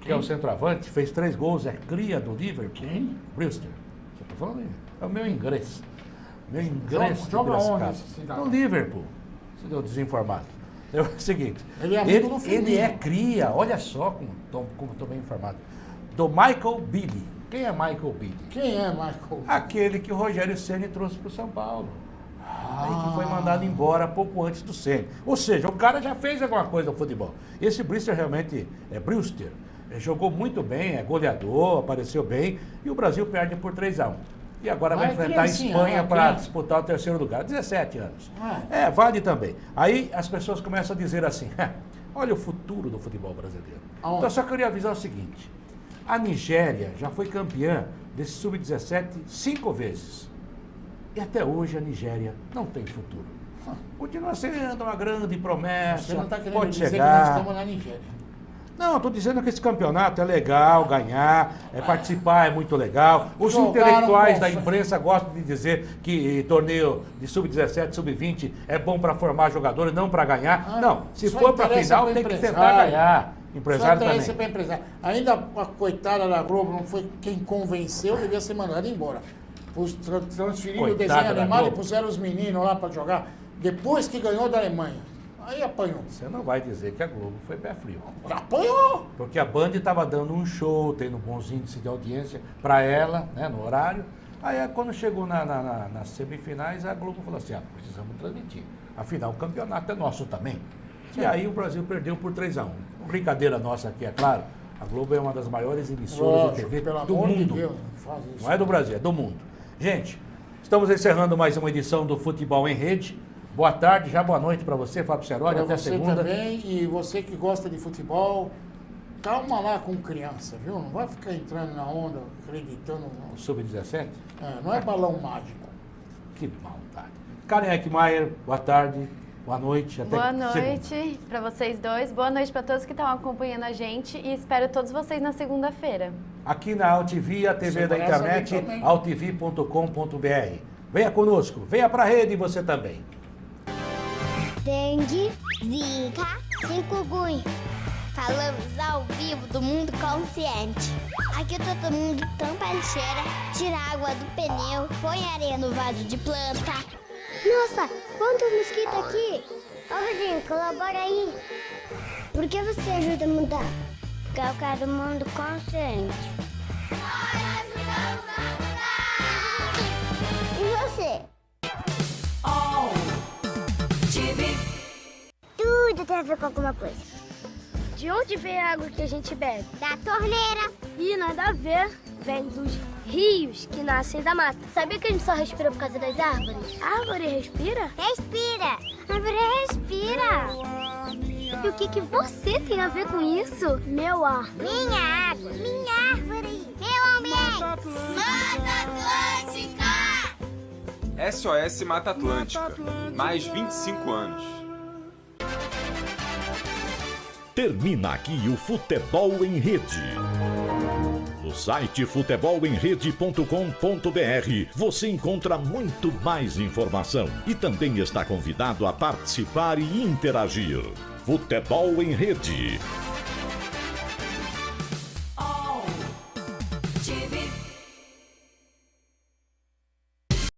Speaker 2: que é o centroavante, fez 3 gols, é cria do Liverpool.
Speaker 3: Quem?
Speaker 2: Brewster. Você está falando aí? É o meu inglês. Meu inglês.
Speaker 3: Joga onde?
Speaker 2: No Liverpool. Você deu desinformado. É o seguinte,
Speaker 3: ele é amigo do Firmino.
Speaker 2: Ele é cria, olha só como estou bem informado, do Michael Beale. Quem é Michael Beale?
Speaker 3: Quem é Michael Beale?
Speaker 2: Aquele que o Rogério Ceni trouxe para o São Paulo. Aí que foi mandado embora pouco antes do Ceni. Ou seja, o cara já fez alguma coisa no futebol. Esse Brewster realmente é Brewster. Jogou muito bem, é goleador, apareceu bem, e o Brasil perde por 3-1. E agora vai enfrentar a Espanha para disputar o 3º lugar. 17 anos. Vale também. Aí as pessoas começam a dizer assim, olha o futuro do futebol brasileiro. Então eu só queria avisar o seguinte, a Nigéria já foi campeã desse Sub-17 5 vezes. E até hoje a Nigéria não tem futuro. Continua sendo uma grande promessa,
Speaker 3: você não está querendo
Speaker 2: pode
Speaker 3: dizer
Speaker 2: chegar.
Speaker 3: Que nós estamos na Nigéria.
Speaker 2: Não, estou dizendo que esse campeonato é legal ganhar, participar é muito legal. Os intelectuais da imprensa gostam de dizer que torneio de Sub-17, Sub-20 é bom para formar jogadores, não para ganhar. Não, se for para a final tem que tentar ganhar. Empresário também.
Speaker 3: Empresário. Ainda a coitada da Globo não foi quem convenceu, devia ser mandado embora. Transferiram o desenho animado e puseram os meninos lá para jogar, depois que ganhou da Alemanha. Aí apanhou.
Speaker 2: Você não vai dizer que a Globo foi pé frio.
Speaker 3: Apanhou!
Speaker 2: Porque a Band estava dando um show, tendo bons índices de audiência para ela, né, no horário. Aí quando chegou nas semifinais, a Globo falou assim, precisamos transmitir. Afinal, o campeonato é nosso também. E aí o Brasil perdeu por 3-1. Brincadeira nossa aqui, é claro. A Globo é uma das maiores emissoras de TV do mundo. Deus, não é do Brasil, é do mundo. Gente, estamos encerrando mais uma edição do Futebol em Rede. Boa tarde, já boa noite para você, Fábio Seródio, até segunda.
Speaker 3: Você também, e você que gosta de futebol, calma lá com criança, viu? Não vai ficar entrando na onda, acreditando no...
Speaker 2: Sub-17?
Speaker 3: Não é balão mágico.
Speaker 2: Que maldade. Karen Eckmaier, boa tarde. Boa noite.
Speaker 7: Boa noite para vocês dois. Boa noite para todos que estão acompanhando a gente e espero todos vocês na segunda-feira.
Speaker 2: Aqui na AltV, a TV da internet, altv.com.br. Venha conosco, venha para a rede você também.
Speaker 9: Dengue, zika, chikungunya. Falamos ao vivo do Mundo Consciente. Aqui todo mundo tampa a lixeira, tira a água do pneu, põe areia no vaso de planta. Nossa, quantos mosquitos aqui! Ô vizinho, colabora aí. Por que você ajuda a mudar? Porque eu quero um mundo consciente. E você? Tudo tem a ver com alguma coisa. De onde vem a água que a gente bebe? Da torneira. Ih, nada a ver. Vem dos rios que nascem da mata. Sabia que a gente só respira por causa das árvores? A árvore respira? Respira. A árvore respira. E o que você tem a ver com isso? Meu ar. Minha água. Minha árvore. Meu ambiente. Mata Atlântica.
Speaker 10: SOS Mata Atlântica. Mais 25 anos.
Speaker 1: Termina aqui o Futebol em Rede. No site futebolemrede.com.br você encontra muito mais informação e também está convidado a participar e interagir. Futebol em Rede.